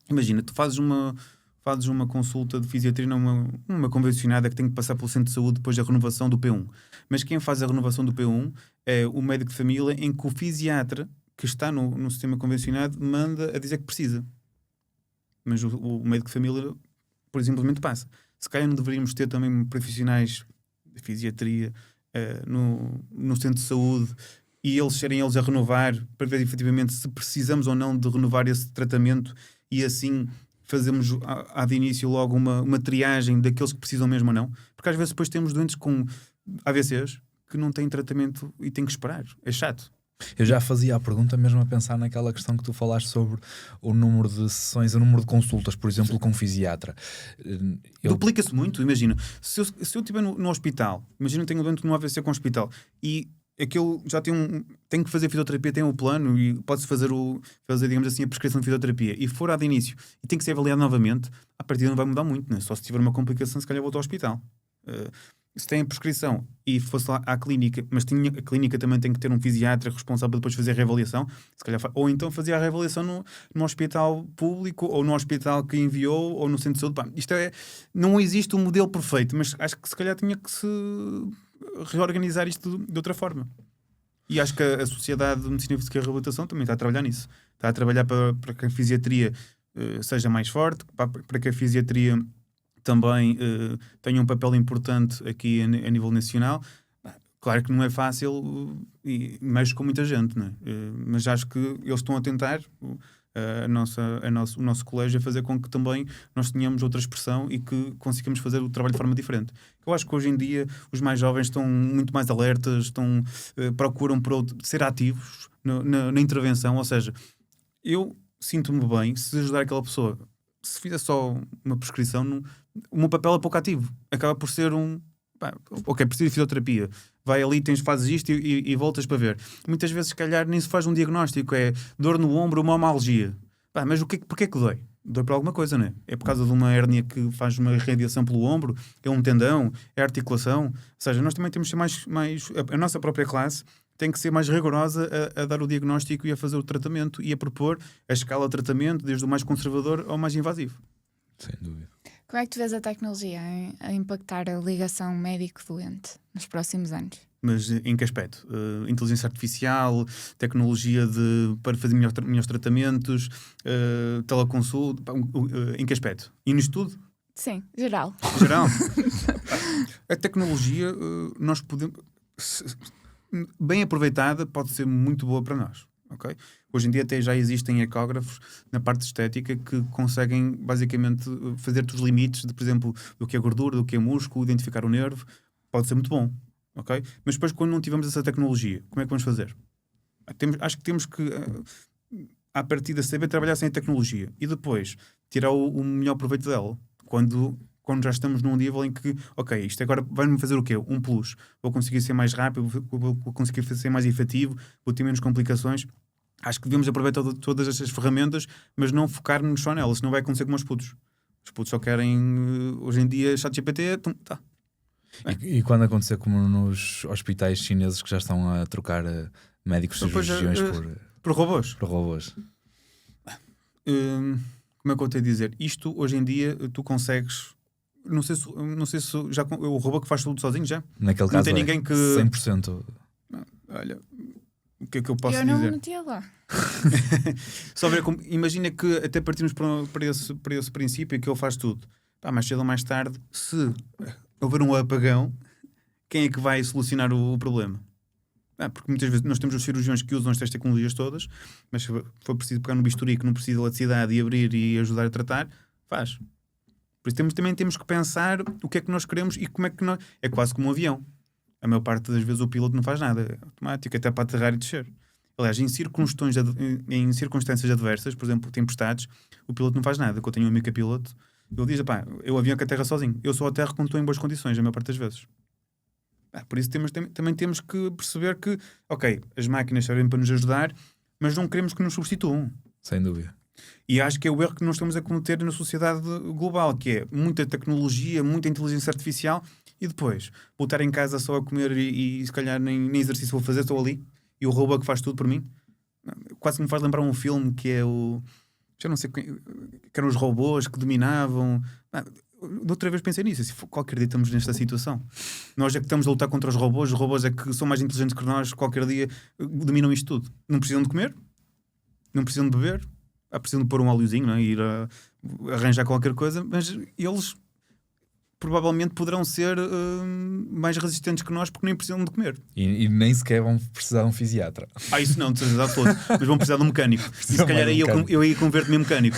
Imagina, tu fazes uma consulta de fisiatria numa convencionada que tem que passar pelo centro de saúde depois da renovação do P1. Mas quem faz a renovação do P1 é o médico de família, em que o fisiatra, que está no sistema convencionado, manda a dizer que precisa. Mas o médico de família, por simplesmente passa. Se calhar não deveríamos ter também profissionais de fisiatria no centro de saúde e serem eles a renovar para ver efetivamente se precisamos ou não de renovar esse tratamento, e assim fazemos de início logo uma triagem daqueles que precisam mesmo ou não. Porque às vezes depois temos doentes com AVCs que não têm tratamento e têm que esperar. É chato. Eu já fazia a pergunta mesmo a pensar naquela questão que tu falaste sobre o número de sessões, o número de consultas, por exemplo, com um fisiatra. Duplica-se muito, imagina. Se eu estiver no hospital, imagina que tenho um doente no AVC com o hospital e aquele já tem que fazer fisioterapia, tem um plano e pode-se fazer, digamos assim, a prescrição de fisioterapia e for de início e tem que ser avaliado novamente, a partida não vai mudar muito, né? Só se tiver uma complicação, se calhar vou ao hospital. Se tem a prescrição e fosse lá à clínica, mas a clínica também tem que ter um fisiatra responsável depois de fazer a reavaliação, se calhar, ou então fazia a reavaliação no hospital público, ou no hospital que enviou, ou no centro de saúde. Pá, não existe um modelo perfeito, mas acho que se calhar tinha que se reorganizar isto de outra forma. E acho que a Sociedade de Medicina Física e Reabilitação também está a trabalhar nisso. Está a trabalhar para que a fisiatria seja mais forte, para que a fisiatria também tenha um papel importante aqui a nível nacional. Claro que não é fácil e mexe com muita gente, não é? Mas acho que eles estão a tentar, o nosso colégio, a fazer com que também nós tenhamos outra expressão e que consigamos fazer o trabalho de forma diferente. Eu acho que hoje em dia os mais jovens estão muito mais alertas, procuram ser ativos na intervenção, ou seja, eu sinto-me bem se ajudar aquela pessoa. Se fizer só uma prescrição, o meu papel é pouco ativo. Acaba por ser ok, preciso de fisioterapia. Vai ali, fazes isto e voltas para ver. Muitas vezes, se calhar, nem se faz um diagnóstico. É dor no ombro, uma omalgia. Mas porquê que dói? Dói por alguma coisa, não é? É por causa de uma hérnia que faz uma radiação pelo ombro, é um tendão, é articulação. Ou seja, nós também temos que ser mais a nossa própria classe tem que ser mais rigorosa a dar o diagnóstico e a fazer o tratamento e a propor a escala de tratamento, desde o mais conservador ao mais invasivo. Sem dúvida. Como é que tu vês a tecnologia a impactar a ligação médico-doente nos próximos anos? Mas em que aspecto? Inteligência artificial, tecnologia para fazer melhores tratamentos, teleconsulta, em que aspecto? E nisto tudo? Sim, geral. Geral. A tecnologia, nós podemos... bem aproveitada, pode ser muito boa para nós. Okay? Hoje em dia até já existem ecógrafos na parte estética que conseguem basicamente fazer-te os limites de, por exemplo, do que é gordura, do que é músculo, identificar o nervo. Pode ser muito bom. Okay? Mas depois, quando não tivermos essa tecnologia, como é que vamos fazer? Acho que temos que, à partida, saber trabalhar sem a tecnologia e depois tirar o melhor proveito dela. Quando já estamos num nível em que, ok, isto agora vai-me fazer o quê? Um plus. Vou conseguir ser mais rápido, vou conseguir ser mais efetivo, vou ter menos complicações. Acho que devemos aproveitar todas estas ferramentas, mas não focar-nos só nelas, senão vai acontecer como os putos. Os putos só querem, hoje em dia, ChatGPT, tá. E quando acontecer como nos hospitais chineses que já estão a trocar médicos cirurgiões por robôs? Por robôs. Como é que eu tenho a dizer? Isto, hoje em dia, tu consegues... Não sei se já o robô que faz tudo sozinho já? Naquele não caso tem ninguém que... 100%. Olha, o que é que eu posso dizer? Eu não me metia lá. Só ver como... Imagina que até partimos para esse princípio que ele faz tudo. Mais cedo ou mais tarde, se houver um apagão, quem é que vai solucionar o problema? Porque muitas vezes nós temos os cirurgiões que usam estas tecnologias todas, mas se for preciso pegar no bisturi que não precisa de eletricidade e abrir e ajudar a tratar, faz. Por isso também temos que pensar o que é que nós queremos e como é que nós... É quase como um avião. A maior parte das vezes o piloto não faz nada. É automático, até para aterrar e descer. Aliás, em circunstâncias adversas, por exemplo, tempestades, o piloto não faz nada. Quando eu tenho um amigo que é piloto, ele diz, é o avião que aterra sozinho. Eu só aterro quando estou em boas condições, a maior parte das vezes. Por isso também temos que perceber que, ok, as máquinas servem para nos ajudar, mas não queremos que nos substituam. Sem dúvida. E acho que é o erro que nós estamos a cometer na sociedade global, que é muita tecnologia, muita inteligência artificial, e depois vou estar em casa só a comer e se calhar nem exercício vou fazer, estou ali, e o robô que faz tudo por mim. Quase me faz lembrar um filme que é já não sei, que eram os robôs que dominavam... De outra vez pensei nisso, se qualquer dia estamos nesta situação. Nós é que estamos a lutar contra os robôs é que são mais inteligentes que nós, qualquer dia dominam isto tudo. Não precisam de comer, não precisam de beber, precisam de pôr um óleozinho, não é? Ir arranjar qualquer coisa, mas eles provavelmente poderão ser mais resistentes que nós porque nem precisam de comer. E nem sequer vão precisar de um fisiatra. Isso não, de certeza absoluta. Mas vão precisar de um mecânico. E se calhar aí eu ia converter-me em mecânico.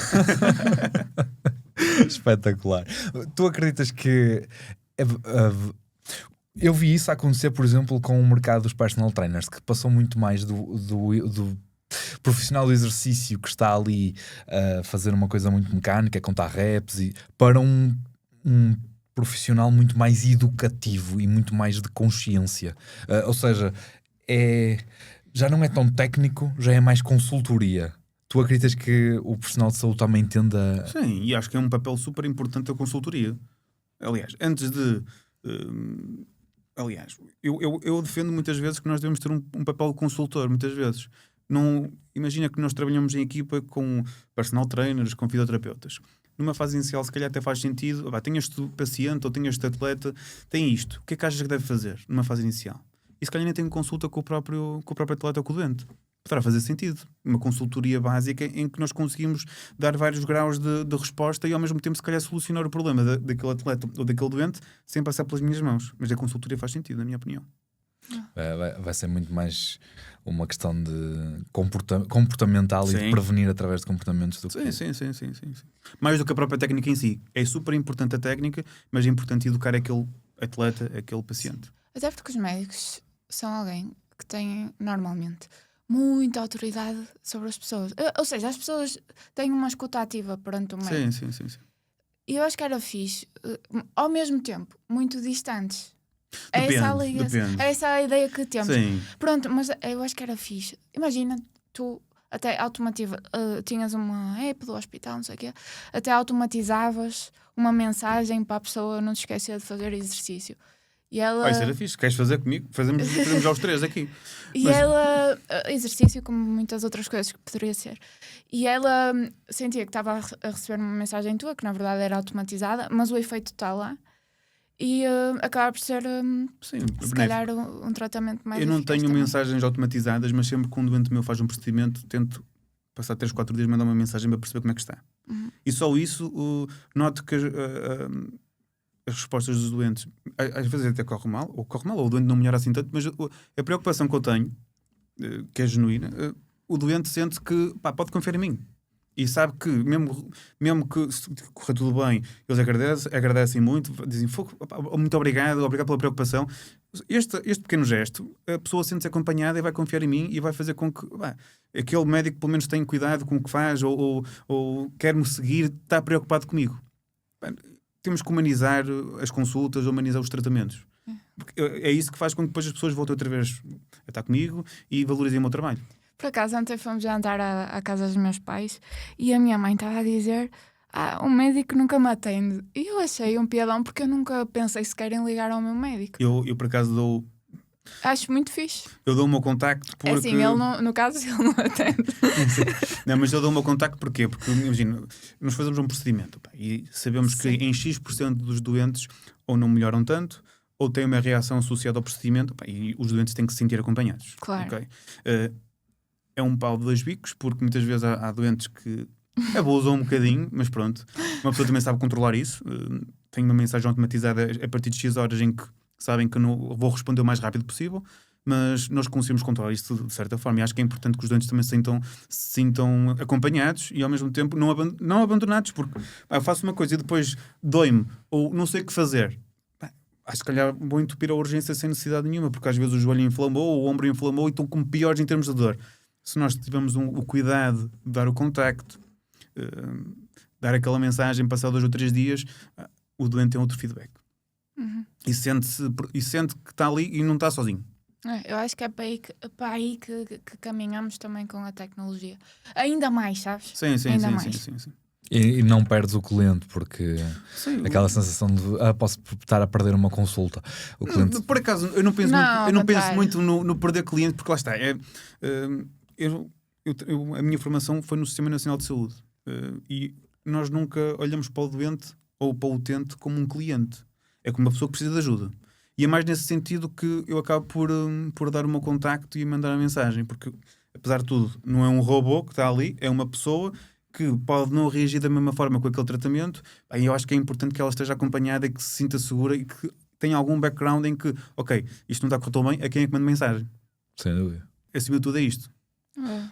Espetacular. Tu acreditas que Eu vi isso acontecer, por exemplo, com o mercado dos personal trainers, que passou muito mais do profissional do exercício que está ali a fazer uma coisa muito mecânica, contar reps, para um profissional muito mais educativo e muito mais de consciência. Ou seja, já não é tão técnico, já é mais consultoria. Tu acreditas que o profissional de saúde também tende a... Sim, e acho que é um papel super importante a consultoria. Aliás, antes de... aliás, eu defendo muitas vezes que nós devemos ter um papel de consultor, muitas vezes. Não, imagina que nós trabalhamos em equipa com personal trainers, com fisioterapeutas. Numa fase inicial, se calhar até faz sentido, tem este paciente ou tem este atleta, tem isto. O que é que achas que deve fazer numa fase inicial? E se calhar nem tem consulta com o próprio atleta ou com o doente. Poderá fazer sentido. Uma consultoria básica em que nós conseguimos dar vários graus de resposta e ao mesmo tempo se calhar solucionar o problema daquele atleta ou daquele doente sem passar pelas minhas mãos. Mas a consultoria faz sentido, na minha opinião. Vai ser muito mais uma questão de comportamental e de prevenir através de comportamentos do que... Sim. Mais do que a própria técnica em si. É super importante a técnica, mas é importante educar aquele atleta, aquele paciente. Até porque os médicos são alguém que tem normalmente muita autoridade sobre as pessoas. Ou seja, as pessoas têm uma escuta ativa perante o médico. Sim. E eu acho que era fixe, ao mesmo tempo, muito distantes. Depende. É essa a ideia que temos. Sim. Pronto, mas eu acho que era fixe. Imagina, tu até tinhas uma app do hospital, não sei o quê, até automatizavas uma mensagem para a pessoa não se esquecer de fazer exercício. E ela... Isso era fixe. Queres fazer comigo? Fazemos já os três aqui. E ela... Exercício, como muitas outras coisas que poderia ser. E ela sentia que estava a receber uma mensagem tua, que na verdade era automatizada, mas o efeito está lá. E acaba por ser, se calhar, um tratamento mais Eu não tenho também. mensagens automatizadas, mas sempre que um doente meu faz um procedimento, tento passar 3-4 dias mandar uma mensagem para perceber como é que está. E só isso, noto que as respostas dos doentes às vezes até corre mal, ou o doente não melhora assim tanto, mas a preocupação que eu tenho, que é genuína, o doente sente que pode confiar em mim. E sabe que, mesmo que corra tudo bem, eles agradecem muito, dizem muito obrigado pela preocupação. Este pequeno gesto, a pessoa sente-se acompanhada e vai confiar em mim e vai fazer com que aquele médico pelo menos tenha cuidado com o que faz ou quer-me seguir, está preocupado comigo. Temos que humanizar as consultas, humanizar os tratamentos. Porque é isso que faz com que depois as pessoas voltem outra vez a estar comigo e valorizem o meu trabalho. Por acaso, ontem fomos jantar à casa dos meus pais e a minha mãe estava a dizer: o médico nunca me atende. E eu achei um piadão porque eu nunca pensei sequer em ligar ao meu médico. Eu por acaso dou... Acho muito fixe. Eu dou o meu contacto porque... É assim, ele no caso, ele não atende. Não, mas eu dou o meu contacto porquê? Porque, imagina, nós fazemos um procedimento e sabemos que em X% dos doentes ou não melhoram tanto ou têm uma reação associada ao procedimento e os doentes têm que se sentir acompanhados. Claro. Okay? É um pau de dois bicos, porque muitas vezes há doentes que abusam um bocadinho, mas pronto, uma pessoa também sabe controlar isso. Tem uma mensagem automatizada a partir de X horas em que sabem que não vou responder o mais rápido possível, mas nós conseguimos controlar isso de certa forma. E acho que é importante que os doentes também se sintam acompanhados e ao mesmo tempo não abandonados, porque eu faço uma coisa e depois dói-me ou não sei o que fazer. Acho que calhar vou entupir a urgência sem necessidade nenhuma, porque às vezes o joelho inflamou, o ombro inflamou e estão como piores em termos de dor. Se nós tivermos o cuidado de dar o contacto, dar aquela mensagem, passar 2 ou 3 dias, o doente tem outro feedback. E sente que está ali e não está sozinho. Eu acho que é para aí que caminhamos também com a tecnologia. Ainda mais, sabes? Sim. E não perdes o cliente, porque aquela sensação de posso estar a perder uma consulta. O cliente... Por acaso, eu não penso muito no perder cliente, porque lá está. A minha formação foi no Sistema Nacional de Saúde e nós nunca olhamos para o doente ou para o utente como um cliente. É como uma pessoa que precisa de ajuda. E é mais nesse sentido que eu acabo por dar o meu contacto e mandar a mensagem, porque, apesar de tudo, não é um robô que está ali, é uma pessoa que pode não reagir da mesma forma com aquele tratamento. Aí eu acho que é importante que ela esteja acompanhada e que se sinta segura e que tenha algum background em que, ok, isto não está a correr tão bem, a quem é que manda mensagem? Sem dúvida. Acima de tudo é isto.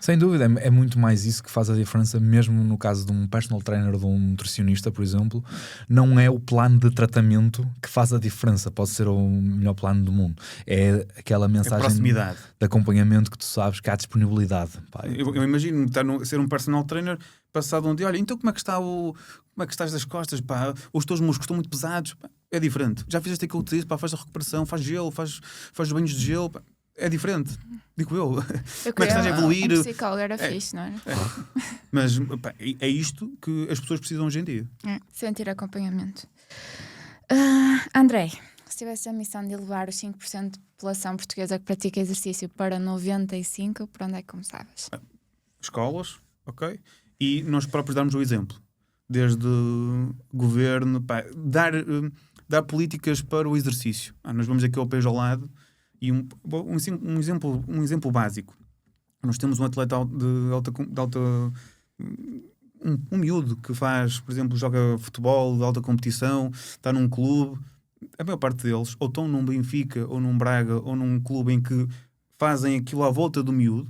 Sem dúvida, é muito mais isso que faz a diferença, mesmo no caso de um personal trainer ou de um nutricionista, por exemplo. Não é o plano de tratamento que faz a diferença, pode ser o melhor plano do mundo. É aquela mensagem proximidade de acompanhamento que tu sabes que há disponibilidade. Pá. Eu imagino ser um personal trainer, passado um dia, olha, então como é que estás das costas, pá? Os teus músculos estão muito pesados, pá. É diferente. Já fizeste aquilo que te disse, pá, faz a recuperação, faz gelo, faz os banhos de gelo, pá. É diferente, digo eu. Eu Como é que queria estás a evoluir? um psicólogo era fixe, não é? Mas pá, é isto que as pessoas precisam hoje em dia. Sentir acompanhamento. André, se tivesse a missão de elevar os 5% de população portuguesa que pratica exercício para 95%, por onde é que começavas? Escolas, ok? E nós próprios darmos o exemplo. Desde governo, pá, dar políticas para o exercício. Nós vamos aqui ao pé ao lado e um exemplo básico. Nós temos um atleta um miúdo que faz, por exemplo, joga futebol de alta competição, está num clube. A maior parte deles ou estão num Benfica ou num Braga ou num clube em que fazem aquilo à volta do miúdo,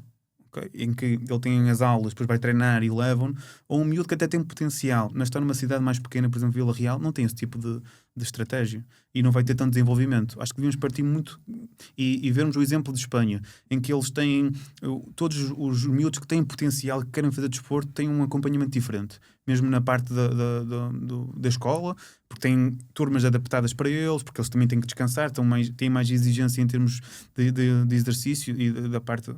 okay? Em que ele tem as aulas, depois vai treinar e levam, ou um miúdo que até tem potencial, mas está numa cidade mais pequena, por exemplo, Vila Real, não tem esse tipo de estratégia e não vai ter tanto desenvolvimento. Acho que devíamos partir muito e vermos o exemplo de Espanha, em que eles têm, todos os miúdos que têm potencial, que querem fazer desporto, têm um acompanhamento diferente, mesmo na parte da escola, porque têm turmas adaptadas para eles, porque eles também têm que descansar, têm mais exigência em termos de exercício e da parte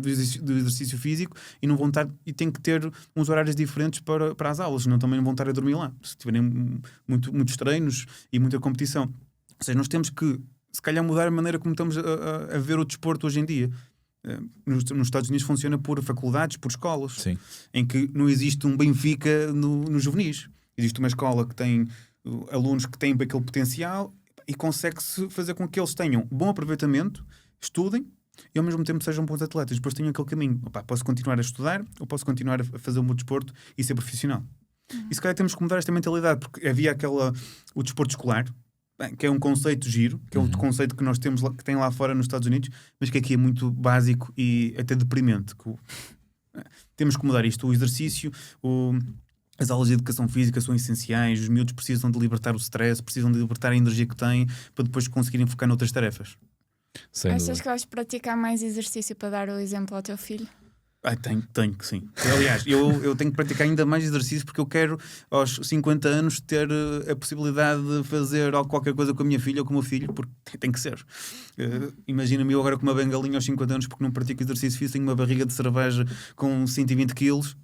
do exercício físico, e não vão estar, e têm que ter uns horários diferentes para as aulas, senão também não vão estar a dormir lá, se tiverem muitos treinos e muita competição. Ou seja, nós temos que, se calhar, mudar a maneira como estamos a ver o desporto hoje em dia. Nos Estados Unidos funciona por faculdades, por escolas. Sim. Em que não existe um Benfica nos juvenis. Existe uma escola que tem alunos que têm aquele potencial e consegue-se fazer com que eles tenham bom aproveitamento, estudem e ao mesmo tempo sejam bons atletas. Depois tenham aquele caminho. Opa, posso continuar a estudar ou posso continuar a fazer o meu desporto e ser profissional. E se calhar temos que mudar esta mentalidade, porque havia o desporto escolar, que é um conceito giro, que é um conceito que nós temos que tem lá fora nos Estados Unidos, mas que aqui é muito básico e até deprimente. Temos que mudar isto. O exercício, as aulas de educação física são essenciais, os miúdos precisam de libertar o stress, precisam de libertar a energia que têm para depois conseguirem focar noutras tarefas. Achas que vais praticar mais exercício para dar o exemplo ao teu filho? Tenho que sim. Aliás, eu tenho que praticar ainda mais exercício porque eu quero aos 50 anos ter a possibilidade de fazer qualquer coisa com a minha filha ou com o meu filho, porque tem que ser. Imagina-me eu agora com uma bengalinha aos 50 anos porque não pratico exercício físico, tenho uma barriga de cerveja com 120 quilos.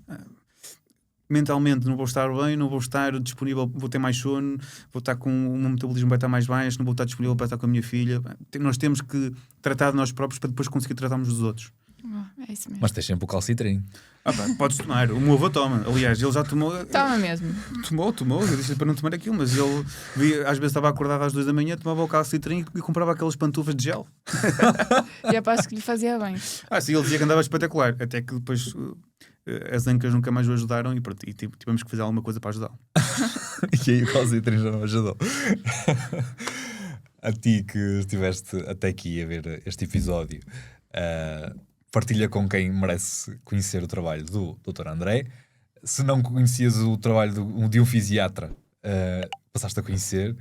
Mentalmente não vou estar bem, não vou estar disponível, vou ter mais sono, vou estar com o meu metabolismo vai estar mais baixo, não vou estar disponível para estar com a minha filha. Nós temos que tratar de nós próprios para depois conseguir tratarmos dos outros. É isso mesmo. Mas tens sempre o calcitrim. Podes tomar, o meu avô toma. Aliás, ele já tomou. Toma mesmo. Tomou. Eu disse para não tomar aquilo, mas ele às vezes estava acordado às 2 da manhã, tomava o calcitrim e comprava aquelas pantufas de gel. E aposto que lhe fazia bem. Sim, ele dizia que andava espetacular. Até que depois as ancas nunca mais o ajudaram e pronto, e tivemos que fazer alguma coisa para ajudá-lo. E aí o calcitrim já não ajudou. A ti que estiveste até aqui a ver este episódio, partilha com quem merece conhecer o trabalho do Dr. André. Se não conhecias o trabalho de um fisiatra, passaste a conhecer.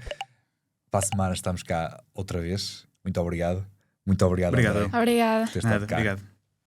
Para a semana estamos cá outra vez. Muito obrigado. Muito obrigado. Obrigado. André, Obrigada. por ter estado cá. Obrigado.